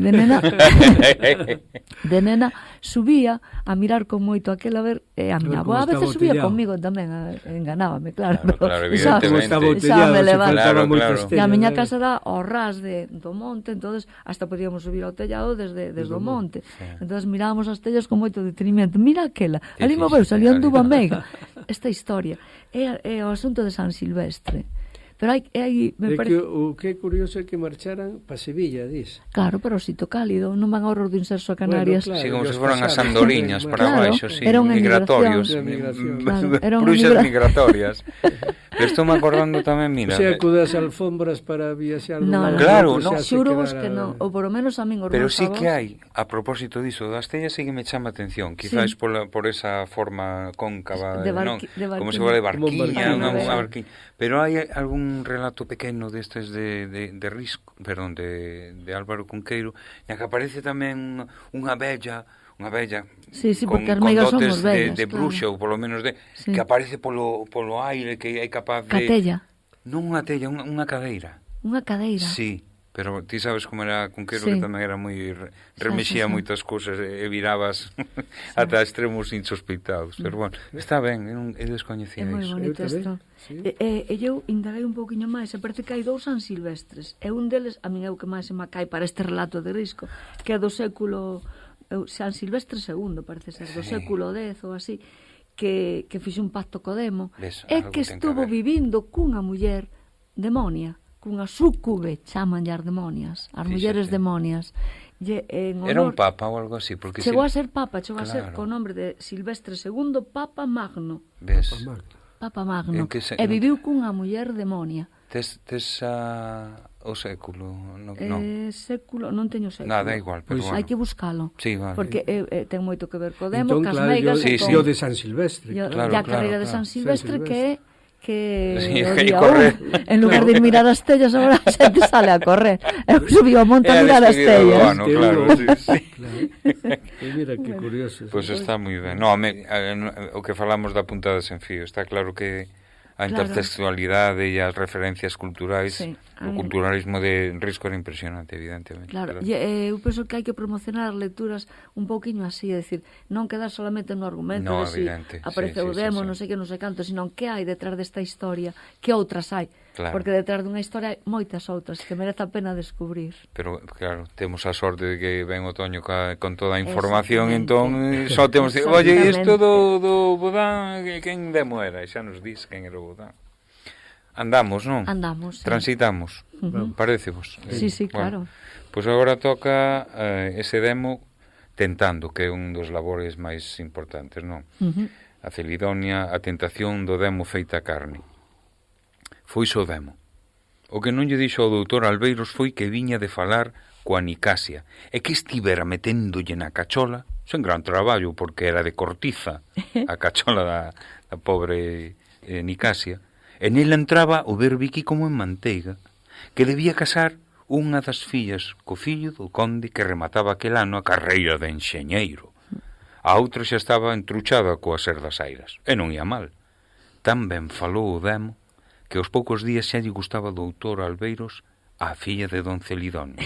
nena subía a mirar con moito aquel a ver, a miña avó a veces subía conmigo tamén, enganábame, claro, evidentemente. Xa me levaba. Claro. E a miña casa era ao ras do monte, entonces hasta podíamos subir ao tellado desde o monte. Entonces mirábamos as tellas con moito detenimento. Mira aquela, ali moveu, salía un duba meiga. Esta historia é o asunto de San Silvestre. Pero me parece... O que é curioso é que marcharan para Sevilla, dis. Claro, pero o sitio cálido, non van ao Ros do Inserso a Canarias. Bueno, claro, como se foran as andoriñas para baixo, migratorios. Bruxas migratorias. Estou me acordando tamén, mira... O sea, cudas alfombras para viaxar... Claro, non, xurobos que non, ou por lo menos a min os pero sí que hai, a propósito diso, das tellas sí que me chama atención, quizás por esa forma cóncava, como se fora de barquiña, unha barquiña. Pero hai algún relato pequeno destes de Risco, perdón, de Álvaro Cunqueiro, e que aparece tamén unha bella con dotes de bruxa, ou polo menos que aparece polo aire, que é capaz de... Catella. Non unha tella, unha cadeira. Unha cadeira? Sí, pero ti sabes como era Cunqueiro, que tamén era moi... remexía moitas cousas e virabas ata extremos insospeitados. Pero bueno, está ben, é descoñecida iso. É moi bonito isto. E eu indaguei un pouquiño máis, e parece que hai 2 San Silvestres, e un deles, a min é o que máis se me cai para este relato de Risco, que é do século... San Silvestre II, parece ser, do século X ou así, que fixe un pacto co demo, é que estuvo vivindo cunha muller demonia, cunha súcube, chamanlle as demonias, as mulleres demonias. Era un papa ou algo así, porque chegou a ser papa, chegou a ser co nombre de Silvestre II, Papa Magno. Papa Magno. E viviu cunha muller demonia. Tes o século? Non. Século, non teño século. Nada, igual, pero bueno. Hai que buscalo. Sí, vale. Porque ten moito que ver co demo, cas meigas... Entón, de San Silvestre. E a carreira de San Silvestre que sí, o día en lugar de mirar as tellas, agora a xente sale a correr. Eu subí ao monte a mirar as tellas. Claro, sí. Mira que curioso. Pois está moi ben. No, o que falamos da puntada sen fío, está claro que a intertextualidade e as referencias culturais O culturalismo de Risco era impresionante, evidentemente. Claro, eu penso que hai que promocionar lecturas un pouquiño así, é dicir, non quedar solamente no argumento No, de si evidente, apareceu o demo, non sei que, non sei canto, sino que hai detrás desta historia, que outras hai. Claro. Porque detrás dunha historia hai moitas outras que merece a pena descubrir. Pero, claro, temos a sorte de que ven Otoño con toda a información, Exactamente. entón só temos que oye, isto Exactamente. do Bodán, quen demo era? E xa nos dis quen era o Bodán. Andamos, non? Andamos, sí. Transitamos. Parecevos? Sí, sí, claro. Pois agora toca ese demo Tentando, que é un dos labores máis importantes, non? A Celidonia, a tentación do demo feita carne. Foi o demo. O que non lle dixo ao doutor Albeiros foi que viña de falar coa Nicasia e que estivera meténdolle na cachola, sen gran traballo, porque era de cortiza, a cachola da pobre Nicasia, e nela entraba o berbiqui como en manteiga, que debía casar unha das fillas co fillo do conde que remataba aquel ano a carreira de enxeñeiro. A outra xa estaba entruchada coa ser das airas, e non ia mal. Tan ben falou o demo que aos poucos días xa lle gustaba ao doutor Albeiros a filla de don Celidonio,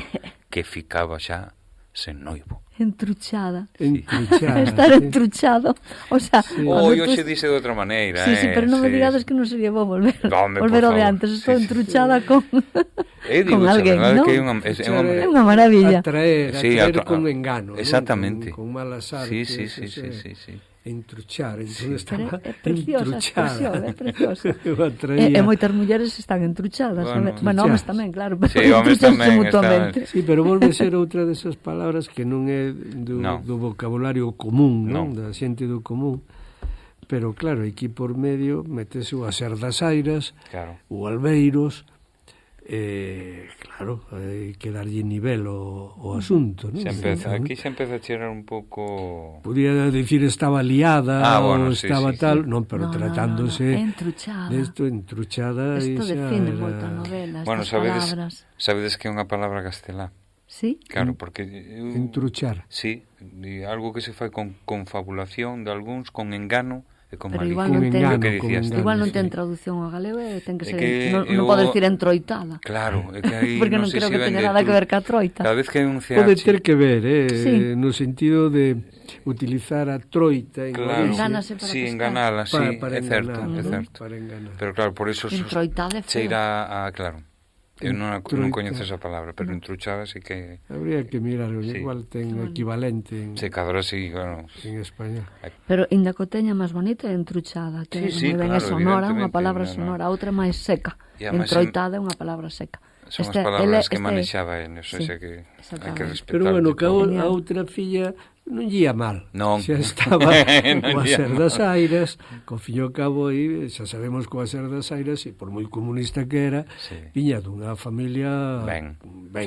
que ficaba xa sen noivo. Entruchada. Entruchada. Estar entruchado. O sea, Sí. Hoxe se dice de outra maneira, Sí, pero non me digades que non sería bo volver Home, volver por ao de favor. antes. Estou Sí, entruchada sí. con Digo, con alguén, verdade non? que é unha maravilla. Atraer Sí, con engano, exactamente. ¿no? Con malas Sí, artes. sí, sí, sí, sí, sí. Entruchar, Pero entón estaba é preciosa a expresión, é preciosa. Atraía. E moitas mulleres están entruchadas, Bueno, bueno, homes tamén, claro, pero Sí, homes entruchanse tamén mutuamente. Sí, pero volve a ser outra desas palabras que non é No. do vocabulario común, non? No. Da xente do común. Pero claro, aquí por medio metese o Aser das Airas, Claro. o Albeiros, claro, hai que darlle nivel ao asunto, non? Aquí xa empeza a cherar un pouco... Podría decir estaba liada bueno, ou sí, estaba sí, tal, sí. non, pero No, tratándose no, entruchada. desto entruchada Isto xa define era... moito a novela, estas Bueno, palabras. sabedes que é unha palabra castelá. Sí? Claro, porque... Entruchar. Sí, algo que se fai con confabulación de algúns, con engano e con Pero malicia. igual non Con ten, engano, que con dicías. engano. igual non sí. ten traducción ao galego e ten que É ser, que non pode decir entroitada. Claro, é que aí Porque non sei creo se que ven teña de nada que tú. ver ca troita. Cada vez que hai un Pode CH... ter que ver, Sí. no sentido de utilizar a troita en Claro, Galicia Engánase para sí, pescar. enganala, sí, para é certo, enganar, é ¿no? certo. Para enganar. Pero claro, por eso Entroitada é feo. cheira a, claro. Eu non Entroita. coñezo esa palabra, pero entruchada sí que... Habría que mirar, Sí. igual ten equivalente Se cadra sí, bueno... en español. Pero inda co teña máis bonita é entruchada, que Sí, sí, moi ben claro, é sonora, unha evidentemente, palabra no, no. sonora, outra é máis seca. E ademais Entroitada é unha palabra seca. Son as palabras que manexaba en eso, sí, sei que hai que exactamente. respetar. Pero bueno, que a Genial. outra filla non lle ia mal. Non. Xa estaba Non coa lle ia Ser das Airas, co fillo cabo aí, xa sabemos coa Ser das Airas, e por moi comunista que era, Sí. viña dunha familia Ben.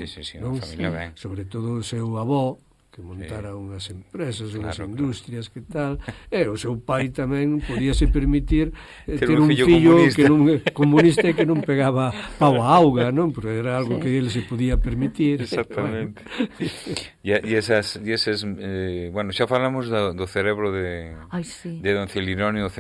Sí, sí, non? unha familia ben. Sobre todo o seu avó, que montara unhas empresas, unhas Claro, industrias, que tal, e o seu pai tamén podíase permitir Ter ter un un fillo fillo comunista. que non comunista e que non pegaba pau a auga, non? Pero era algo Sí. que ele se podía permitir. Exactamente. E eses, bueno, xa falamos do cerebro de Ai, sí. Don Celidonio, o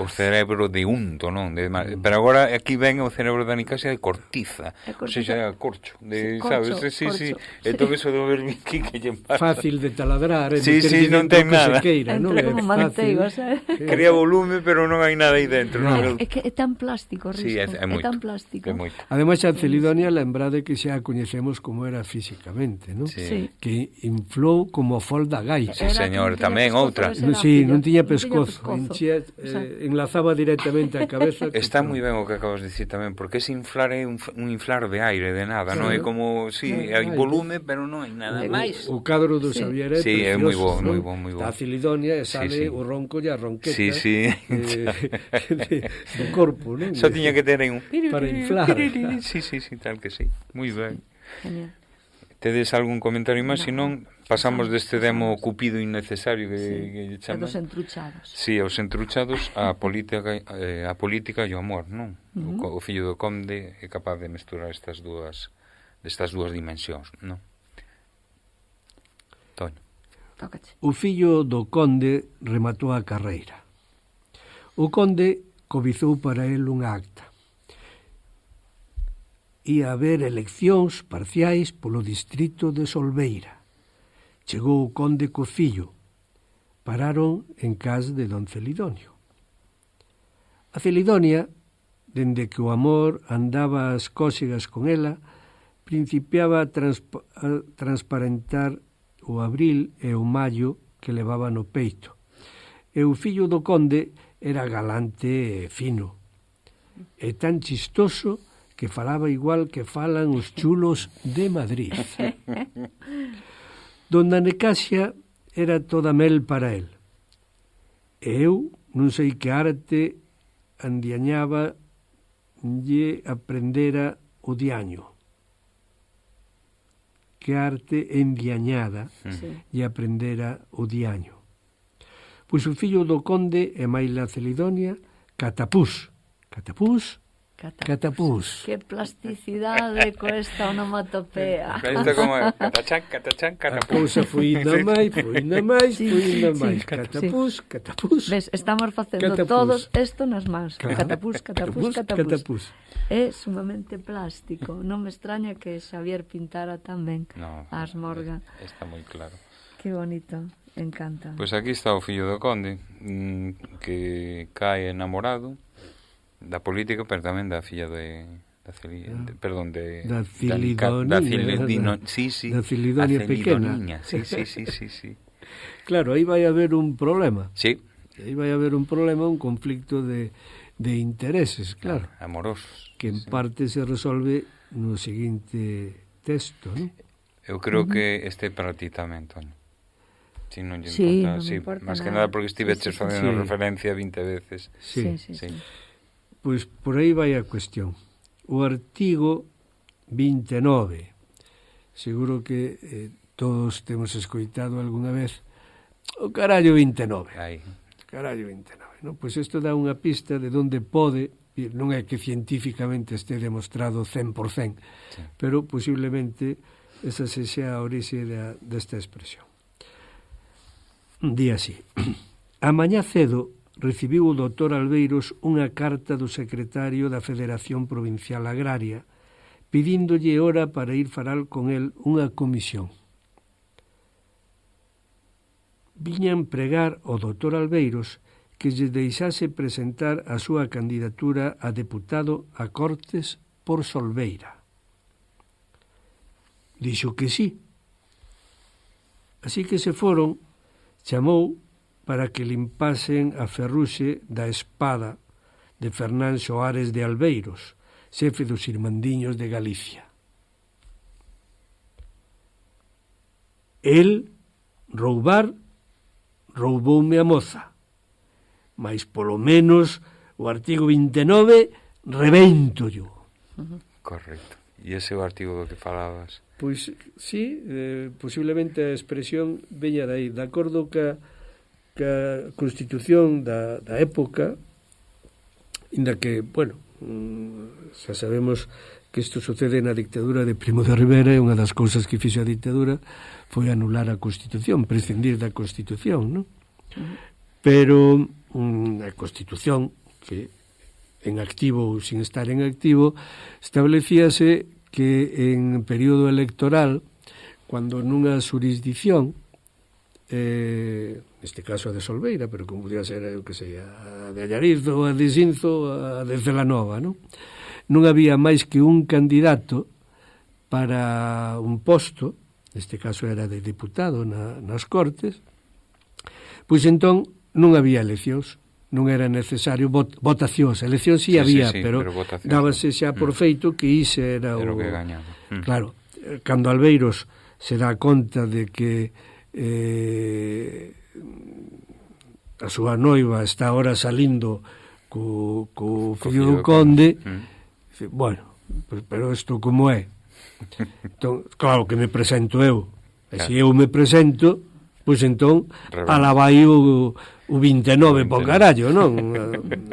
cerebro de unto, non? Pero agora aquí ven o cerebro da Nicasia de cortiza. É O cortiza. sea, corcho, Sí, sabes? corcho, Sí, sí. corcho. E todo eso do berbiqui que lle pasa. Fácil de taladrar, Sí, meterlle sí, non ten dentro o que nada. se queira, non? Entra É como fácil. manteiga, sabes? Crea volume, pero non hai nada aí dentro. Nada. Non? É que é tan plástico, Risco. Sí, é moito. tan plástico. É moito. Ademais, a Celidonia, lembrade que xa a coñecemos como era físicamente, non? Sí. Sí. Que inflou como a folda gai. Sí, señor, tamén outra. Sí, non tiña pescozo, enchía, enlazaba directamente a cabeza. Está moi ben o que acabas de dicir tamén, porque ese inflar é un inflar de aire, de nada, non é como, sí, hai volume, pero non hai nada máis. O cadro do Xavier é Sí, é precioso, moi bo, non? moi bo, moi bo. Está a Celidonia e sale Sí, sí. o ronco e a ronqueta Sí, sí. do corpo, non? Só tiña que ter aí un... Para inflar. Sí, sí, sí, tal que sí. Moi ben. Genial. Tedes algún comentario máis? No. Se non, pasamos deste demo Pasamos. cupido innecesario que E chaman. dos entruchados. Sí, aos entruchados a política e o amor, non? O fillo do conde é capaz de mesturar destas dúas dimensións, non? Toño. Tócache. O fillo do conde rematou a carreira. O conde cobizou para el unha acta. ia haber eleccións parciais polo distrito de Solbeira. Chegou o conde co fillo. Pararon en casa de don Celidonio. A Celidonia, dende que o amor andaba ás cóxegas con ela, principiaba a transparentar o abril e o maio que levaba no peito. E o fillo do conde era galante e fino, e tan chistoso que falaba igual que falan os chulos de Madrid. Dona Necasia era toda mel para el, e eu non sei que arte andiañaba lle aprendera o diaño. Que arte endiañada lle aprendera o diaño. Pois o fillo do conde e maila Celidonia, catapús. Que plasticidade co esta onomatopea. Isto como catachán, catachán, A catapús. cousa foi indo máis, catapús. Ves, estamos facendo Catapús. todos isto nas mans. Claro. Catapús. É sumamente plástico. Non me extraña que Xavier pintara tamén No, as Morgan. está moi claro. Que bonito, encanta. Pois aquí está o fillo do conde, que cae enamorado da política, pero tamén da filla de da Celidonia. Da Celidonia. Sí. Da Celidonia pequena. Sí. Claro, aí vai haber un problema. Sí. Aí vai haber un problema, un conflicto de intereses, claro. Amorosos. Que en parte se resolve no seguinte texto, non? Eu creo que este para ti tamén, Toño. Si non lle Sí, importa, non me importa máis que nada. nada porque estiveches facendo referencia 20 veces. Sí. Sí. Pois por aí vai a cuestión. O artigo 29, seguro que todos temos escoitado algunha vez o carallo 29. Aí. Carallo 29, non? Pois isto dá unha pista de onde pode, non é que científicamente este demostrado 100%, Sí. pero posiblemente esa sexa a orixe desta expresión. Un día así. A mañá cedo recibiu o doutor Albeiros unha carta do secretario da Federación Provincial Agraria pidíndolle hora para ir falar con el unha comisión. Viñan pregar ao doutor Albeiros que lle deixase presentar a súa candidatura a deputado a Cortes por Solbeira. Dixo que sí. Así que se foron, chamou para que limpasen a ferruxe da espada de Fernán Soares de Albeiros, xefe dos Irmandiños de Galicia. El, rouboume a moza, mas polo menos o artigo 29 revéntollo. Correcto. E ese é o artigo do que falabas. Pois, sí, posiblemente a expresión veña de aí. De acordo ca Constitución da época, inda que, bueno, xa sabemos que isto sucede na dictadura de Primo de Rivera, e unha das cousas que fixo a dictadura foi anular a Constitución, prescindir da Constitución, non? Pero a Constitución, que en activo ou sin estar en activo, establecíase que en período electoral, cando nunha xurisdicción, neste caso a de Solbeira, pero como podía ser, eu que sei, a de Allarizo, a de Xinzo, a de Celanova, non? Non había máis que un candidato para un posto, neste caso era de diputado nas Cortes, pois entón non había eleccións, non era necesario votacións, eleccións sí había, pero dábase xa por feito que ise era o que gañaba. Claro, cando Albeiros se dá conta de que a súa noiva está ahora salindo co fillo do conde, bueno, pero isto como é? Entón, claro que me presento eu, e se eu me presento, pois entón ala vai o 29 por carallo, non?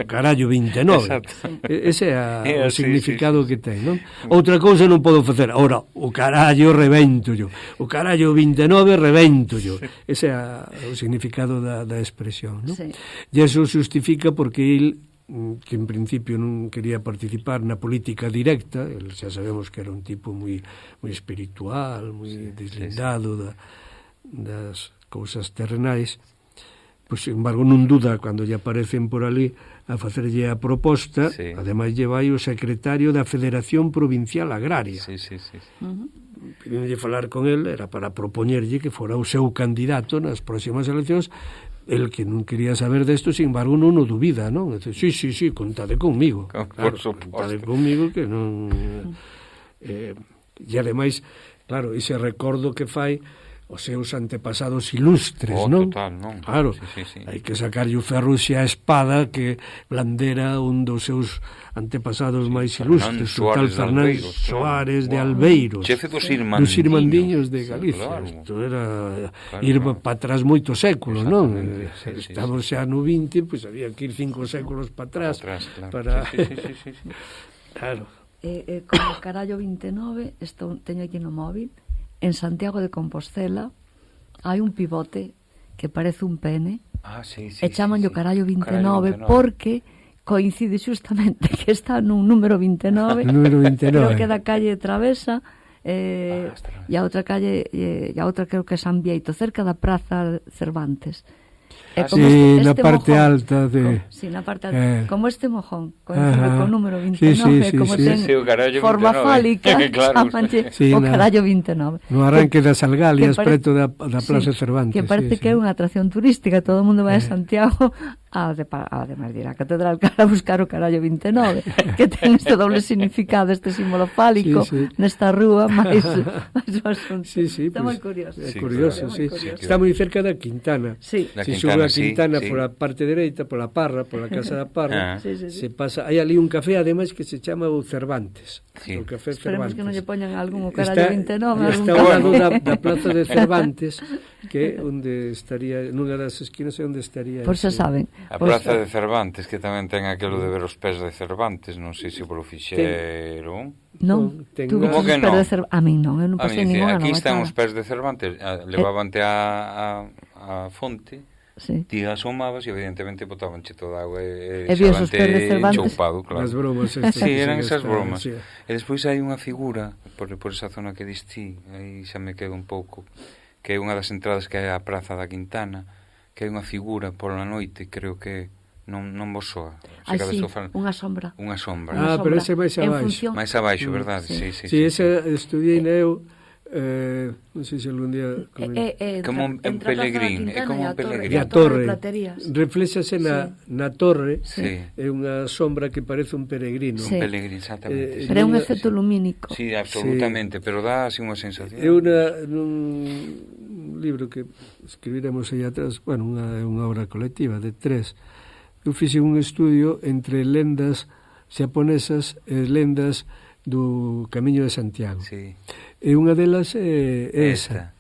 Carallo 29. Ese é o significado que ten, non? Outra cousa non podo facer. Ora, o carallo revéntollo. O carallo 29 revéntollo. Ese é o significado da expresión, non? Sí. E iso justifica porque el que en principio non quería participar na política directa, el xa sabemos que era un tipo moi espiritual, moi deslindado das cousas terrenais, pois, sin embargo, non duda cando lle aparecen por ali a facerlle a proposta, ademais lle vai o secretario da Federación Provincial Agraria. Pidinlle falar con el, era para propoñerlle que fora o seu candidato nas próximas eleccións. El que non quería saber desto, sin embargo, non o dubida, non? Dice, sí, contade conmigo. Por suposto. Contade conmigo que non... e ademais, claro, ese recordo que fai os seus antepasados ilustres, non? Total, non? Claro, hai que sacarlle o ferro e a espada que blandera un dos seus antepasados máis ilustres, o tal Fernán Soares de Albeiros, chefe dos Irmandiños de Galicia. Isto era ir para atrás moitos séculos, non? Estamos xa no 20, pois había que ir 5 séculos para atrás. Para... Claro. Como carallo 29, teño aquí no móvil, en Santiago de Compostela hai un pivote que parece un pene e chamanlle o carallo 29 porque coincide xustamente que está nun número 29, creo que da calle Travesa e a outra calle e a outra creo que é San Bieito, cerca da Praza Cervantes. Na parte alta de... Sí, na parte alta. Como este mojón, coincide con número 29, como ten forma fálica, chamanlle o carallo 29. No arranque das Algalias, preto da Plaza Cervantes. Que parece que é unha atracción turística, todo o mundo vai a Santiago, ademais de ir á Catedral Cara a buscar o carallo 29, que ten este doble significado, este símbolo fálico, nesta rúa, máis o asunto. Está moi curioso. É curioso, sí. Está moi cerca da Quintana. Sí. Se sube a Quintana pola parte dereita, pola Parra, pola Casa da Parra, se pasa, hai ali un café ademais que se chama o Cervantes. O café Esperemos Cervantes. que non lle poñan algún o carallo 29. Está ao lado da Plaza de Cervantes, que é onde estaría, nunha das esquinas é onde estaría. Por xa saben. A Plaza de Cervantes, que tamén ten aquilo de ver os pés de Cervantes, non sei se polo fixeron. Non, tú como que non? A mí non, eu non pasei ninguna. Aquí están os pés de Cervantes, levábante a fonte, ti asomabas e evidentemente botabanche toda a agua e xabante choupado, claro. As bromas eran esas bromas. E despois hai unha figura por esa zona que distí, aí xa me quedo un pouco, que é unha das entradas que hai á Praza da Quintana, que hai unha figura pola noite, creo que non vos soa. Sí, unha sombra. Unha sombra. Pero ese máis abaixo. Máis abaixo, verdade? Sí, ese estudiei eu, non sei se algún día como un pelegrín, é como un pelegrín. A torre reflexase na torre, é unha sombra que parece un peregrino. Un peregrino, exactamente. Pero é un efecto lumínico. Sí, absolutamente, pero dá así unha sensación. É nun libro que escribiremos aí atrás, bueno, unha obra colectiva de 3. Eu fixe un estudio entre lendas xaponesas e lendas do Camiño de Santiago. E unha delas é esa,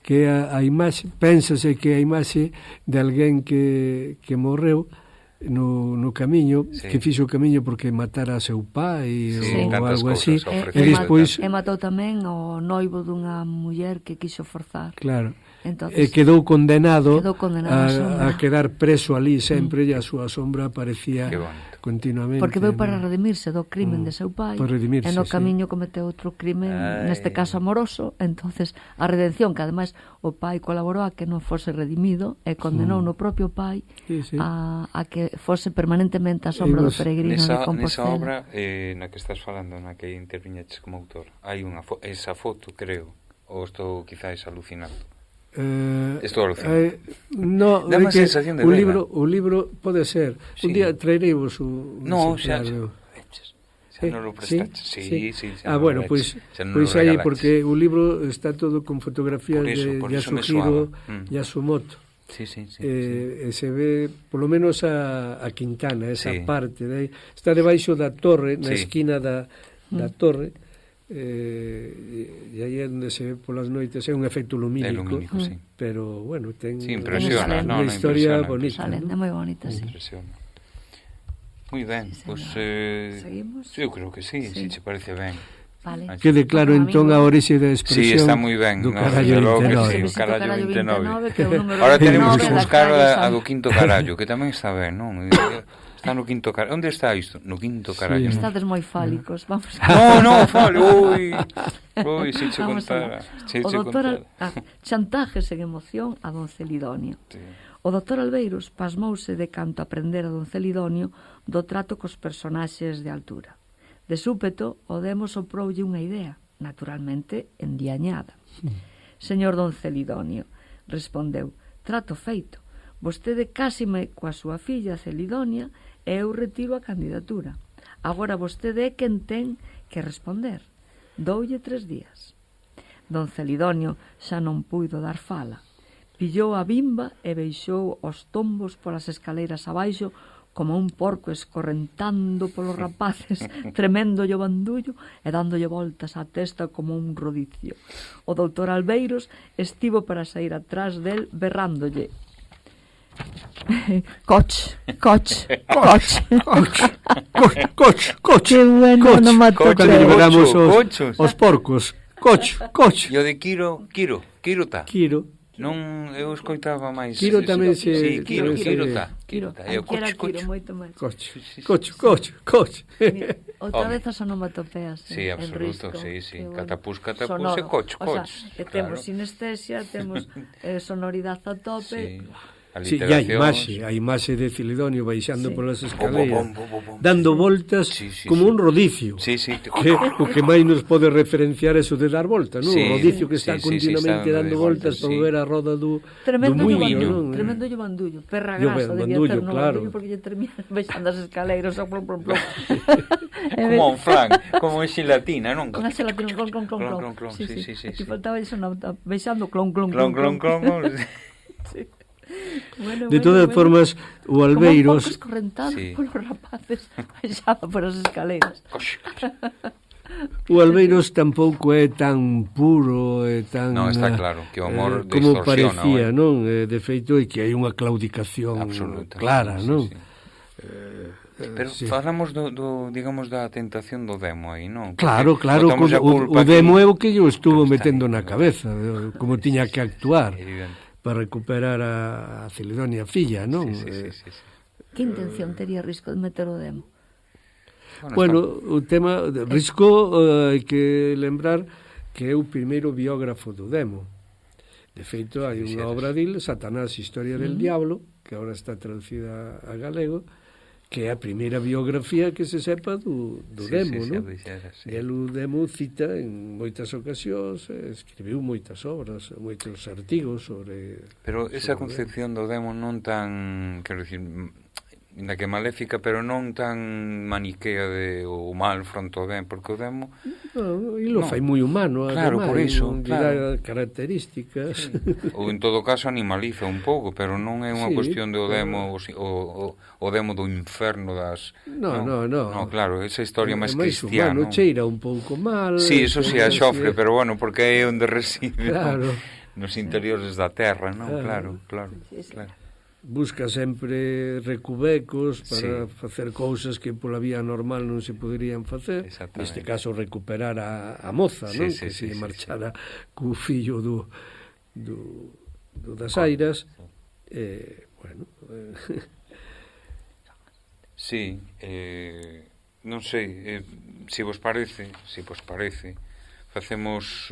que a imaxe, pénsase que a imaxe de alguén que morreu no camiño, que fixo o camiño porque matara a seu pai ou algo así, e despois matou tamén o noivo dunha muller que quiso forzar. Claro. Entonces, quedou condenado a quedar preso ali sempre e a súa sombra aparecía continuamente. Porque veu para redimirse do crimen de seu pai e no camiño cometeu outro crimen, neste caso amoroso. Entonces a redención, que ademais o pai colaborou a que non fose redimido e condenou no propio pai a que fose permanentemente a sombra do peregrino de Compostela. Nesa obra na que estás falando, na que interviñeches como autor, hai esa foto, creo, ou estou quizás alucinando. Estou alucinando. No, dá unha sensación de vela. O libro pode ser. Un día traereivos un exemplar. Xa non lo prestaste. Sí. Bueno, pois aí, porque o libro está todo con fotografías de Yasuhiro Yasumoto. Sí. E se ve, polo menos a Quintana, esa parte de aí. Está debaixo da torre, na esquina da torre, e aí é onde se ve polas noites, é un efecto lumínico, pero, bueno, ten unha historia bonita. É moi bonita, sí. Impresiona. Moi ben, pois... Seguimos? Eu creo que sí, se che parece ben. Vale. Quede claro entón a orixe da expresión. Sí, está moi ben. Do No, carallo desde logo que 29. sí, o carallo 29. que é o número Ahora tenemos 29 que da buscar calle a San- do quinto carallo, que tamén está ben, non? Está no quinto carallo. Onde está isto? No quinto carallo. Sí. Estades moi fálicos, vamos No, fale, ui, se che Vamos contara. o doutor chantajes en emoción a don Celidonio. Sí. O doutor Albeiros pasmouse de canto aprender a don Celidonio do trato cos personaxes de altura. De súpeto, o demo soproulle unha idea, naturalmente endiañada. Señor don Celidonio, respondeu, trato feito. Vostede cásime coa súa filla Celidonia e eu retiro a candidatura. Agora vostede é quen ten que responder. Doulle 3 días. Don Celidonio xa non puido dar fala. Pillou a bimba e beixou os tombos polas escaleiras abaixo como un porco escorrentando polos rapaces, treméndolle o bandullo e dándolle voltas á testa como un rodicio. O doutor Albeiros estivo para sair atrás del berrándolle. Coch, coch, coch. Coch. Que bueno, Coch. non mato Coch, Cando liberamos cochos. os porcos. Coch. E o de Quiro tá. Quiro. Non, eu escoitaba máis. Quiro tamén se... Sí, Quiro tamén tá. Quiro, E o era coch. Quiro moito máis. Coch. Mira, outra Home. vez as onomatopeas. Sí, en absoluto, risco, sí. que bueno. Catapús, Sonoro. e coch. O sea, que temos claro. sinestesia, temos sonoridade a tope. Sí. A Sí, e literación. a imaxe de Celidonio baixando Sí. polas escaleiras, Bom. dando voltas Sí, como sí. un rodicio. Sí. Que, o que máis nos pode referenciar é eso de dar volta, non? Sí, O rodicio que está sí, continuamente está dando dando voltas voltas, para sí. ver a roda do Tremendo muiño, bandullo, non? tremendo bandullo, perra Yo, grasa, debía bandullo, ter no claro. bandullo porque lle termina baixando as escaleiras, plom. Como un flan, como en xelatina, non? Con a xelatina, clon. Clon. Sí. Aquí faltaba eso, baixando, clon. Clon. Sí. Bueno, De todas formas, o Albeiros... Como un pouco escorrentado Sí. polos rapaces, baixaba por as escaleiras. O Albeiros tampouco é tan puro e tan... Non, está claro, que o humor como distorsiona, parecía, non? De feito, é que hai unha claudicación Absoluta. clara, Sí. non? Pero Sí. falamos digamos, da tentación do demo aí, non? Claro, Porque claro, botamos a o culpa demo aquí. é o que yo estuvo Pero está metendo aí, na claro. cabeza, como tiña que actuar Evidente. para recuperar a Celidonia filla, non? Sí. Que intención tería Risco de meter o demo? Bueno, o tema de Risco hai que lembrar que é o primeiro biógrafo do demo. De feito, hai unha obra dil, Satanás, Historia del Diablo, que agora está traducida a galego, que é a primeira biografía que se sepa do demo, non? Sí. E o demo cita en moitas ocasións, escribiu moitas obras, moitos artigos sobre... Pero esa sobre concepción do demo non tan, quero dicir, ainda que maléfica, pero non tan maniquea de o mal fronte ao ben, porque o demo... No, e lo No. fai moi humano, Claro, ademais, por iso, non lle claro. dá características. ou en todo caso animaliza un pouco, pero non é unha Sí, cuestión do pero- demo o demo do inferno das... No. No, claro, esa historia máis máis cristiana. humano, cheira un pouco mal. Sí, eso sí, a cheira xofre, así, pero bueno, porque é onde reside, Claro. nos interiores da terra, non? Claro. Claro. Busca sempre recubecos para Sí. facer cousas que pola vía normal non se poderían facer. Exactamente. Neste caso, recuperar a moza, Sí, non? sí, Que se sí, marchara co fillo do das Airas. Bueno... Sí, non sei, se vos parece, facemos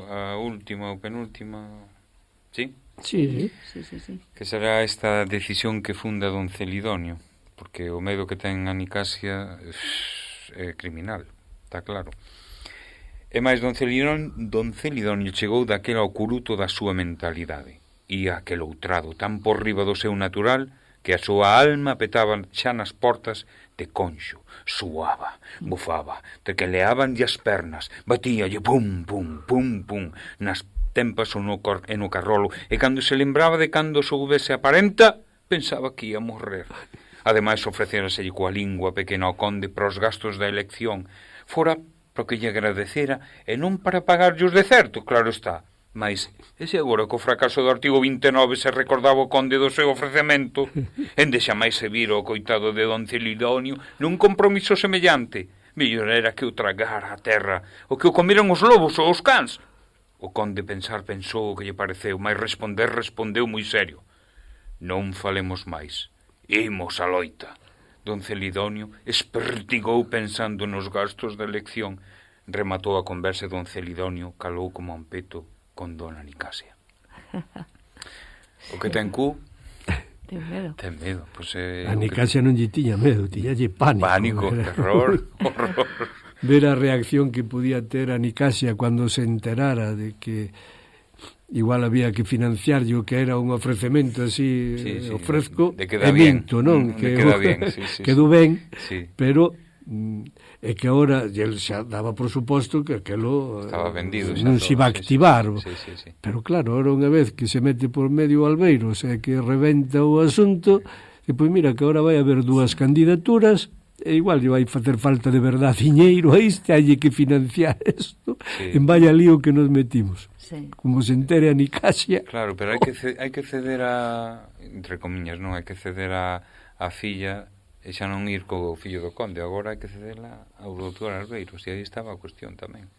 a última ou penúltima, sí? Sí. Sí. Que será esta decisión que funda don Celidonio, porque o medo que ten a Nicasia é criminal, está claro. E máis, don Celidonio chegou daquela ao curuto da súa mentalidade, e aquel outrado tan por riba do seu natural, que a súa alma petaba xa nas portas de conxo, suaba, bufaba, tecleabanlle as pernas, batíalle pum, nas tempas ou no carrolo, e cando se lembraba de cando soubese a parenta, pensaba que ia morrer. Ademais, ofrecéraselle coa lingua pequena ao conde para os gastos da elección, fora para que lle agradecera, e non para pagarlle os de certo, claro está. Mais, e se agora co fracaso do artigo 29 se recordaba o conde do seu ofrecemento, ende xa máis se vira o coitado de don Celidonio nun compromiso semellante. Mellor era que o tragara a terra, o que o comiran os lobos ou os cans. O conde pensou o que lle pareceu, mas respondeu moi serio. Non falemos máis, imos a loita. Don Celidonio espertigou pensando nos gastos da elección. Rematou a conversa e don Celidonio calou como un peto con dona Nicasia. O que ten cu... Ten medo. Ten medo. Pues, a Nicasia non lle tiña medo, tiñalle pánico. Pánico, terror, horror. Ver a reacción que podía ter a Nicasia cando se enterara de que igual había que financiar o que era un ofrecemento así, ofrezco, de queda bien, minto, non? Que queda bien, quedou ben, sí. Pero é que agora el xa daba por suposto que aquelo estaba vendido, non se iba a activar. Sí. Pero claro, ahora unha vez que se mete por medio Albeiros e que rebenta o asunto, e pois mira que agora vai haber dúas candidaturas, e igual lle vai facer falta de verdade diñeiro, aí hai que financiar isto, en vaya lío que nos metimos. Sí. Como se entere a Nicasia. Claro, pero hai que ceder a, entre comillas, non, hai que ceder a filla e xa non ir co fillo do conde, agora hai que cederla ao doutor Albeiros, e aí estaba a cuestión tamén.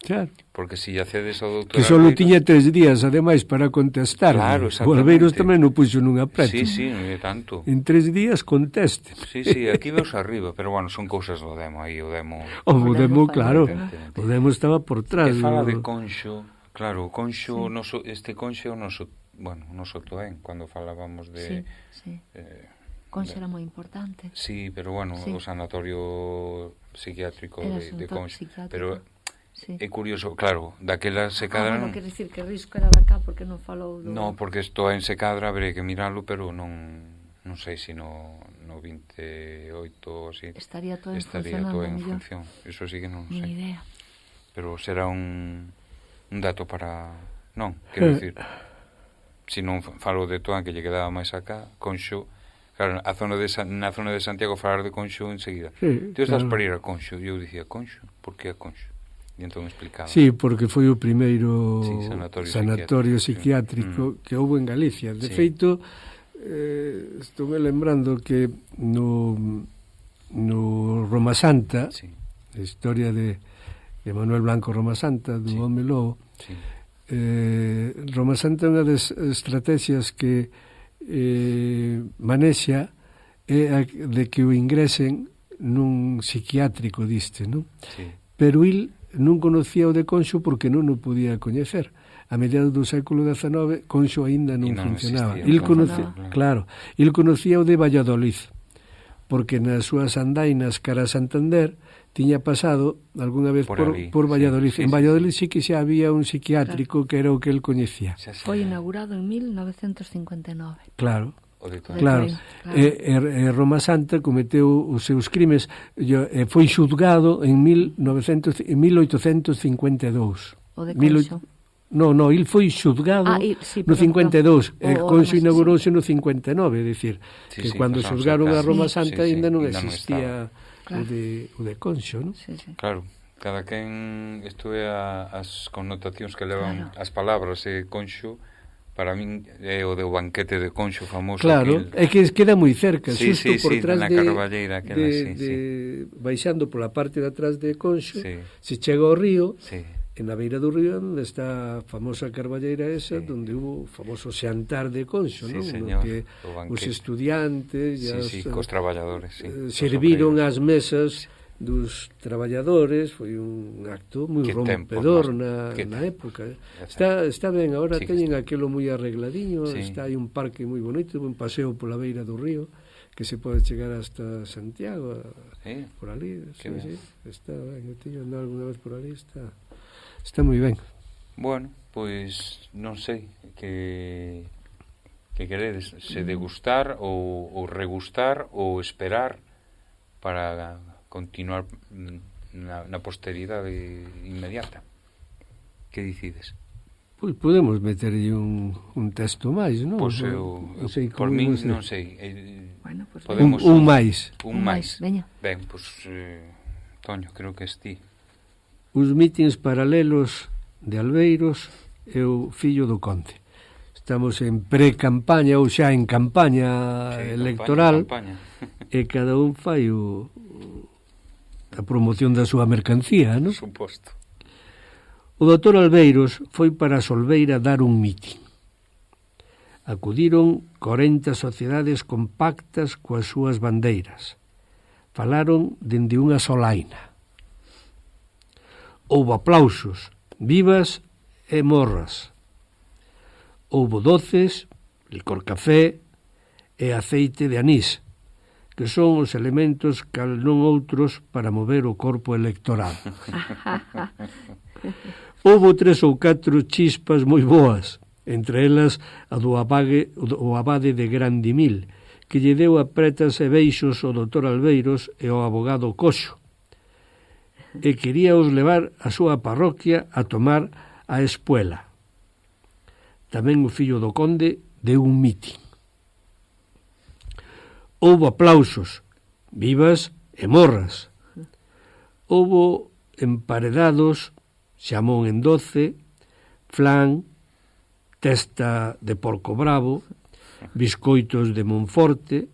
Claro. Porque se ya cedes ao doutor que só Albeiros... tiña 3 días, ademais, para contestar. Claro, o Albeiros tamén non puxo nun apreto. Sí, non é tanto. En 3 días conteste. Sí, aquí veus arriba, pero bueno, son cousas do demo aí, o demo... O demo, claro, o demo estaba por trás. E fala de Conxo, claro, o Conxo, este Conxo é o noso, bueno, o noso Toén, cando falábamos de... Sí. Conxo era moi importante. Sí, pero bueno, o sanatorio psiquiátrico de Conxo, pero... Sí. É curioso, claro, daquela se cadra... Bueno, quer dicir que Risco era da cá porque non falou do... No, porque isto en se cadra, habré que miralo, pero non sei se no 28 ou así... Estaría todo en función. Eso sí que non sei. Ni idea. Pero será un dato para... Non, quero dicir, se non falo de Toán, que lle quedaba máis acá, Conxo... Claro, na zona de Santiago falar de Conxo enseguida. Sí, tú estás para ir a Conxo, e eu dicía, Conxo? Por que a Conxo? E entón explicaba. Sí, porque foi o primeiro sanatorio psiquiátrico que houve en Galicia. De feito, estou lembrando que no Roma Santa, a historia de Manuel Blanco Roma Santa, do Home Lobo, Roma Santa é unha das estrategias que manexa é de que o ingresen nun psiquiátrico diste, non? Sí. Pero il non conocía o de Conxo porque non o podía coñecer. A mediados do século XIX, Conxo aínda non funcionaba. Il conocía o de Valladolid, porque nas súas andainas cara a Santander tiña pasado algunha vez por Valladolid. En Valladolid sí que xa había un psiquiátrico que era o que el coñecía. Foi inaugurado en 1959. Claro. E Roma Santa cometeu os seus crimes e foi xulgado en 1852. O de Conxo? No, il foi xulgado no 52. O Conxo inaugurouse no 59, é dicir, que cando xulgaron a Roma Santa ainda non existía o de Conxo, non? Claro, cada quen isto é as connotacións que levan as palabras, Conxo. Para min é o do banquete de Conxo famoso. Claro, é que queda moi cerca, xusto por trás na Carballeira, baixando pola parte de atrás de Conxo, se chega ao río, en a beira do río onde está a famosa Carballeira esa, donde hubo o famoso xantar de Conxo, non? Que os estudiantes cos traballadores, serviron as mesas dos traballadores, foi un acto moi rompedor na época. Está ben, agora teñen aquilo moi arregladiño, hai un parque moi bonito, un paseo pola beira do río, que se pode chegar hasta Santiago, por ali, está ben, eu teño andado alguna vez por ali, está moi ben. Bueno, pois non sei que queredes, se degustar ou regustar ou esperar para continuar na posteridade inmediata. Que dicides? Pois podemos meterlle un texto máis, non? Pois por min non sei. Bueno, pues podemos un máis. Un máis. Veña. Ben, pois Toño, creo que es ti. Os mítins paralelos de Albeiros e o fillo do conde. Estamos en pre-campaña ou xa en campaña electoral, campaña. E cada un fai a promoción da súa mercancía, non? Suposto. O doutor Albeiros foi para a Solbeira dar un mitin. Acudiron 40 sociedades compactas coas súas bandeiras. Falaron dende unha solaina. Houbo aplausos, vivas e morras. Houbo doces, licor café e aceite de anís, que son os elementos cal non outros para mover o corpo electoral. Houbo 3 ou 4 chispas moi boas, entre elas a do abade de Grandimil, que lle deu apretas e beixos ao doutor Albeiros e ao abogado Coxo, e queríaos levar a súa parroquia a tomar a espuela. Tamén o fillo do conde deu un mitin. Houbo aplausos, vivas e morras. Houbo emparedados, xamón en doce, flan, testa de porco bravo, biscoitos de Monforte,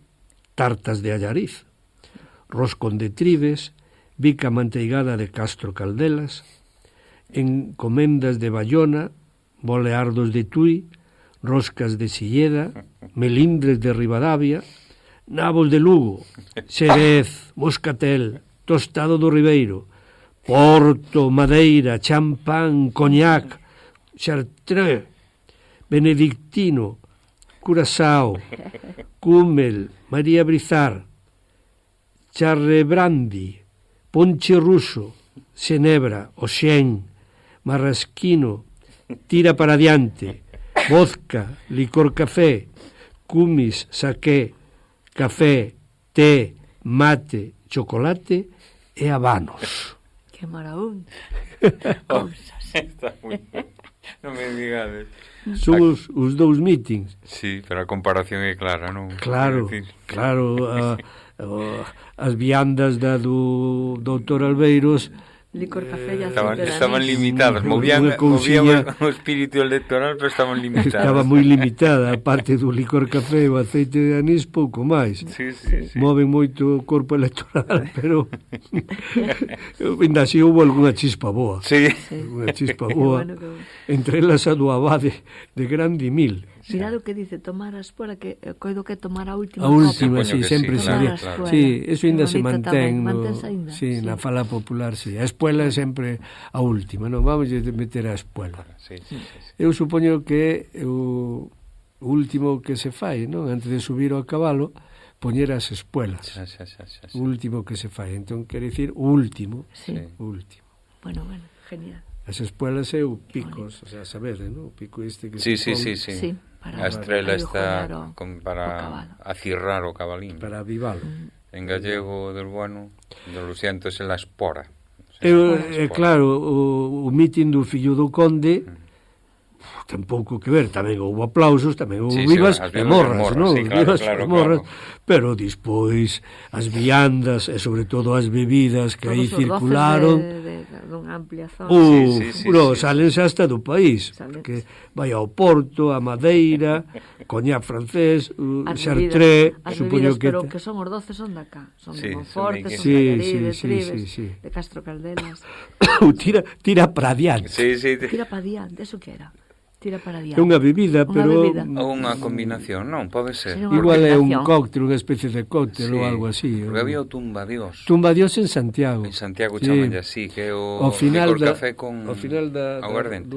tartas de Allariz, roscón de Tribes, bica manteigada de Castro Caldelas, encomendas de Bayona, boleardos de Tui, roscas de Silleda, melindres de Ribadavia, nabos de Lugo, xerez, moscatel, tostado do Ribeiro, Porto, Madeira, champán, coñac, chartreux, benedictino, curasao, cúmel, María Brizar, charrebrandi, ponche ruso, xenebra, oxén, marrasquino, tira para diante, vodka, licor café, cumis, saqué, café, té, mate, chocolate e habanos. Que maravón. Cousas. Está moi ben. Non me digades. Son os 2 meetings. Sí, pero a comparación é clara, non? Claro, as viandas do doutor Albeiros Licor café e aceite de estaban anís. limitadas, movían o espírito electoral, pero estaban limitadas. Estaba moi limitada, a parte do licor café e o aceite de anís, pouco máis. Sí. Moven moito o corpo electoral, pero ainda así houve algunha chispa boa. Sí. Unha chispa boa. Entre elas a do abade de Grandimil. Mirad o que dice, tomar a espuela, que coido que tomar a última. A última, sí, sempre sí, sería. claro. Sí, eso ainda se mantén. Sí, na fala popular, sí. A espuela é sempre a última, non vamos a meter a espuela. Sí. Eu supoño que o último que se fai, non? Antes de subir ao cabalo, poñer as espuelas. Sí. O último que se fai. Entón, quere dicir, o último. Sí. O último. Bueno, genial. As espuelas é o picos, o sea, sabedes, non? O pico este que Sí. se pon A estrela está para acirrar o cabalín. para avivalo. En gallego del bueno, do lo siento, é la espora. Claro, o mitin do fillo do conde tampouco que ver, tamén houve aplausos, tamén houve vivas e morras, non? Sí, claro, claro. Pero despois as viandas e sobre todo as bebidas que aí circularon dunha amplia zona. Sálense hasta do país, porque vai ao Porto, a Madeira, coñac francés, Chartreux, supoño que... Pero que son os doces son de acá, son de Monforte, son de Allariz, de Tribes, de Castro Caldelas. Tira para diante. Tira para diante, eso que era? Tira para diante. É unha bebida, pero... Ou unha combinación, non, pode ser. Igual é un cóctel, unha especie de cóctel ou algo así. Porque había o Tumba Dios. Tumba Dios en Santiago. En Santiago chamanlle así, que é o licor café con aguardente.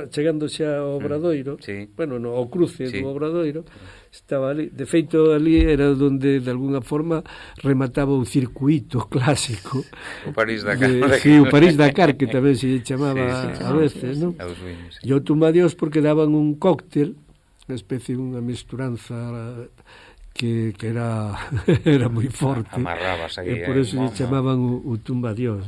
Chegando xa ao Obradoiro, bueno, ao cruce do Obradoiro, estaba ali, de feito ali era onde de alguna forma remataba o circuito clásico. O París-Dakar. Sí, o París-Dakar, que tamén se chamaba a veces, non? E o Tumba Dios porque daban un cóctel, unha especie, unha mesturanza que era moi forte. Amarrabas aí. E por eso lle chamaban o Tumba Dios.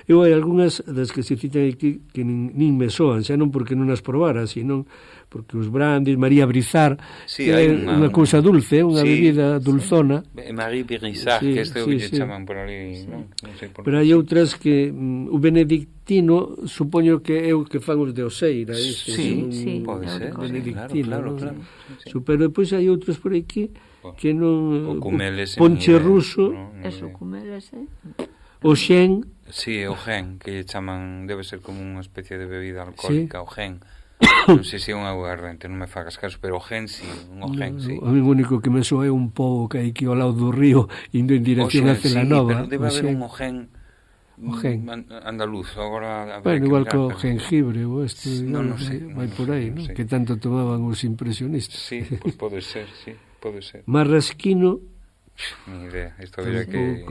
Eu hai algunhas das que se citan aquí que nin me soan, xa non porque non as probara, sino porque os brandis, María Brizar, sí, que é unha cousa dulce, unha bebida dulzona. María Brizar, que este o que chaman por ali, non sei por Pero hai outras que o benedictino, supoño que é o que fan os de Oseira. Sí, pode ser, benedictino, claro. Pero depois hai outros por aquí que non... O cumeles... Ponche ruso... Eso, cumeles, O xen... Sí, o gen, que chaman, debe ser como unha especie de bebida alcohólica, o gen. Non sei se é unha aguardente, non me fagas caso, pero o gen, sí, un gen, sí. A mí o único que me soa é un pobo que hai aquí ao lado do río, indo en dirección a Celanova. Sí, pero debe haber un gen andaluz, agora... Bueno, igual que o jengibre, o este, non sei. Vai por aí, non? Que tanto tomaban os impresionistas. Sí, pues pode ser, sí, pode ser. Marrasquino... Ni idea, isto habría que...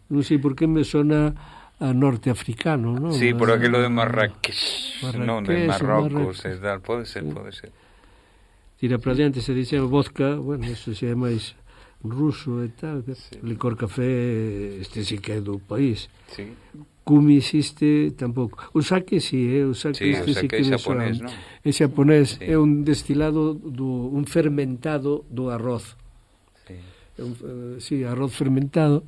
Non sei por que me sona a norteafricano, non? Sí, por aquilo de Marrakech, non, de Marrocos, e tal, pode ser. Tira para diante, se dixe vodka, bueno, eso xa é máis ruso e tal, licor café, este sí que é do país. Sí. Kumi existe tampouco. O sake sí, o sake este sí que é xaponés, non? É xaponés, é un destilado un fermentado do arroz. Sí, arroz fermentado.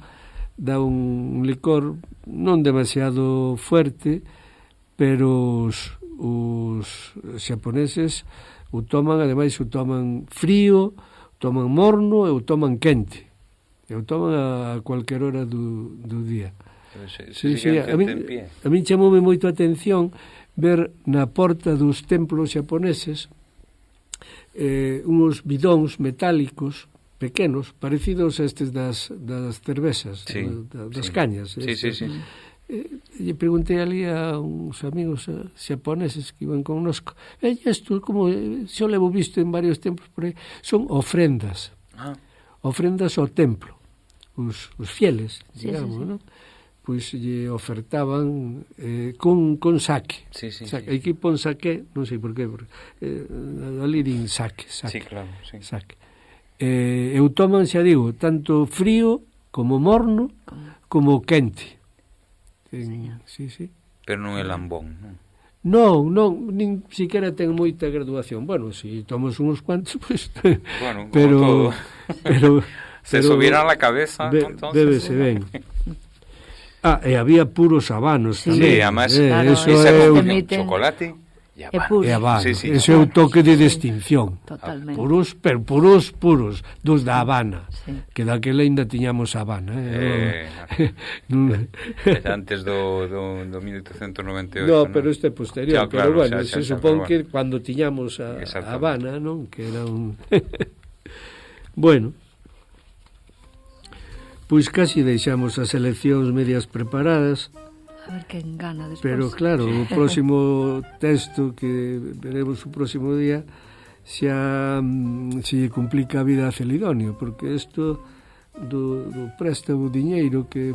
Dá un licor non demasiado fuerte, pero os xaponeses o toman, ademais o toman frío, o toman morno e o toman quente. E o toman a cualquier hora do día. Sí, a min chamoume moito a atención ver na porta dos templos xaponeses uns bidóns metálicos pequenos, parecidos a estes das cervezas, das cañas. Sí. E preguntei ali a uns amigos xaponeses que iban connosco, isto, como xo levo visto en varios templos por aí, son ofrendas. Ofrendas ao templo. Os fieles, digamos, non? Pois lle ofertaban con sake. Aquí pon sake, non sei por qué, ali din sake. Sí, claro, sí. Sake. Eu toman, xa digo, tanto frío como morno como quente. Sí. Pero non é lambón, non? Non, nin siquiera ten moita graduación. Bueno, si tomas unos cuantos, pues... Bueno, pero se subirá a la cabeza, entonces... Débese ben. E había puros habanos tamén. Sí, además, esa con chocolate... E Habana, ese é o toque de distinción. Totalmente. Puros, dos da Habana, que daquela ainda tiñamos Habana. Antes do 1898. No, pero este é posterior, pero bueno, se supón que bueno. Cando tiñamos a Habana, non? Que era un... Bueno, pois casi deixamos as eleccións medias preparadas. A ver quen gana despois. Pero claro, o próximo texto que veremos o próximo día xa se complica a vida a Celidonio, porque isto do préstamo diñeiro que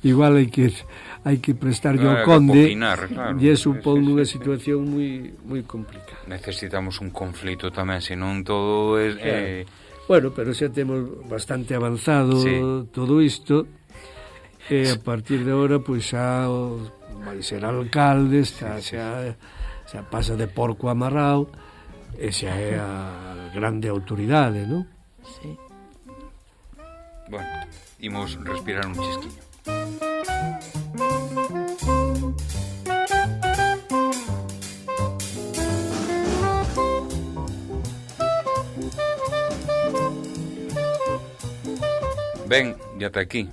igual hai que prestarlle ao conde e supón unha situación moi complicada. Necesitamos un conflito tamén, senón todo é... Bueno, pero xa temos bastante avanzado todo isto. E a partir de ahora, pois xa vai ser alcalde, xa pasa de porco amarrado, e xa é a grande autoridade, non? Sí. Bueno, imos respirar un chisquiño. Ben, ya está aquí.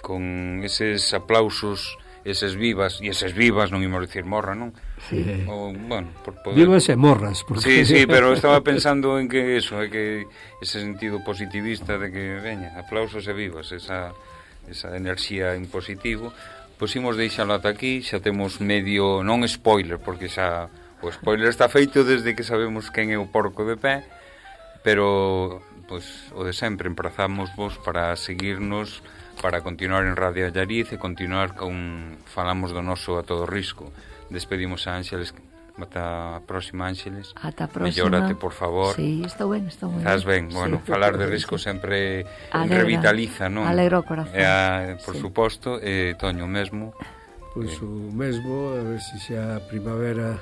Con eses aplausos, eses vivas, e eses vivas, non imos dicir morra, non? Sí. Bueno, por poder... Vivas e morras. Porque... Sí, pero estaba pensando en que eso, é que ese sentido positivista de que, veña, aplausos e vivas, esa enerxía en positivo, pois imos deixalo ata aquí, xa temos medio, non spoiler, porque xa o spoiler está feito desde que sabemos quen é o porco de pé, pero, pois, o de sempre, emprazamos vos para seguirnos, para continuar en Radio Allariz e continuar falamos do noso A Todo Risco. Despedimos a Ángeles Ata a próxima, Ángeles. Ata a próxima. Mellórate, por favor. Sí, estou ben. Estás ben, bueno, sí. Falar de risco sempre Alegra, revitaliza, non? Alegra o corazón. Por sí. suposto, Toño mesmo. Pois o mesmo, a ver se xa a primavera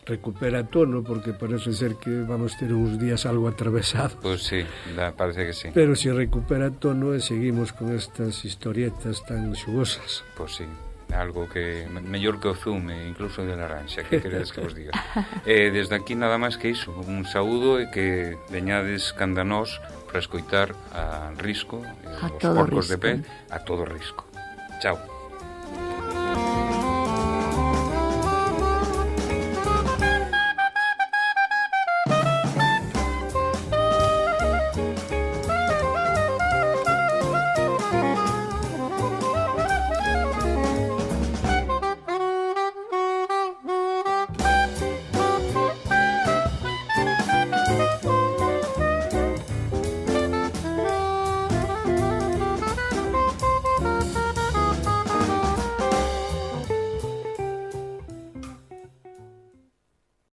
recupera tono, porque parece ser que vamos ter uns días algo atravesados. Pois sí, parece que sí. Pero se recupera tono e seguimos con estas historietas tan xugosas. Pois sí, algo que mellor que o zume, incluso de laranxa, que queredes que vos diga. Desde aquí nada máis que iso, un saúdo e que veñades canda nós para escoitar a Risco, os porcos de pé, a todo risco. Chao.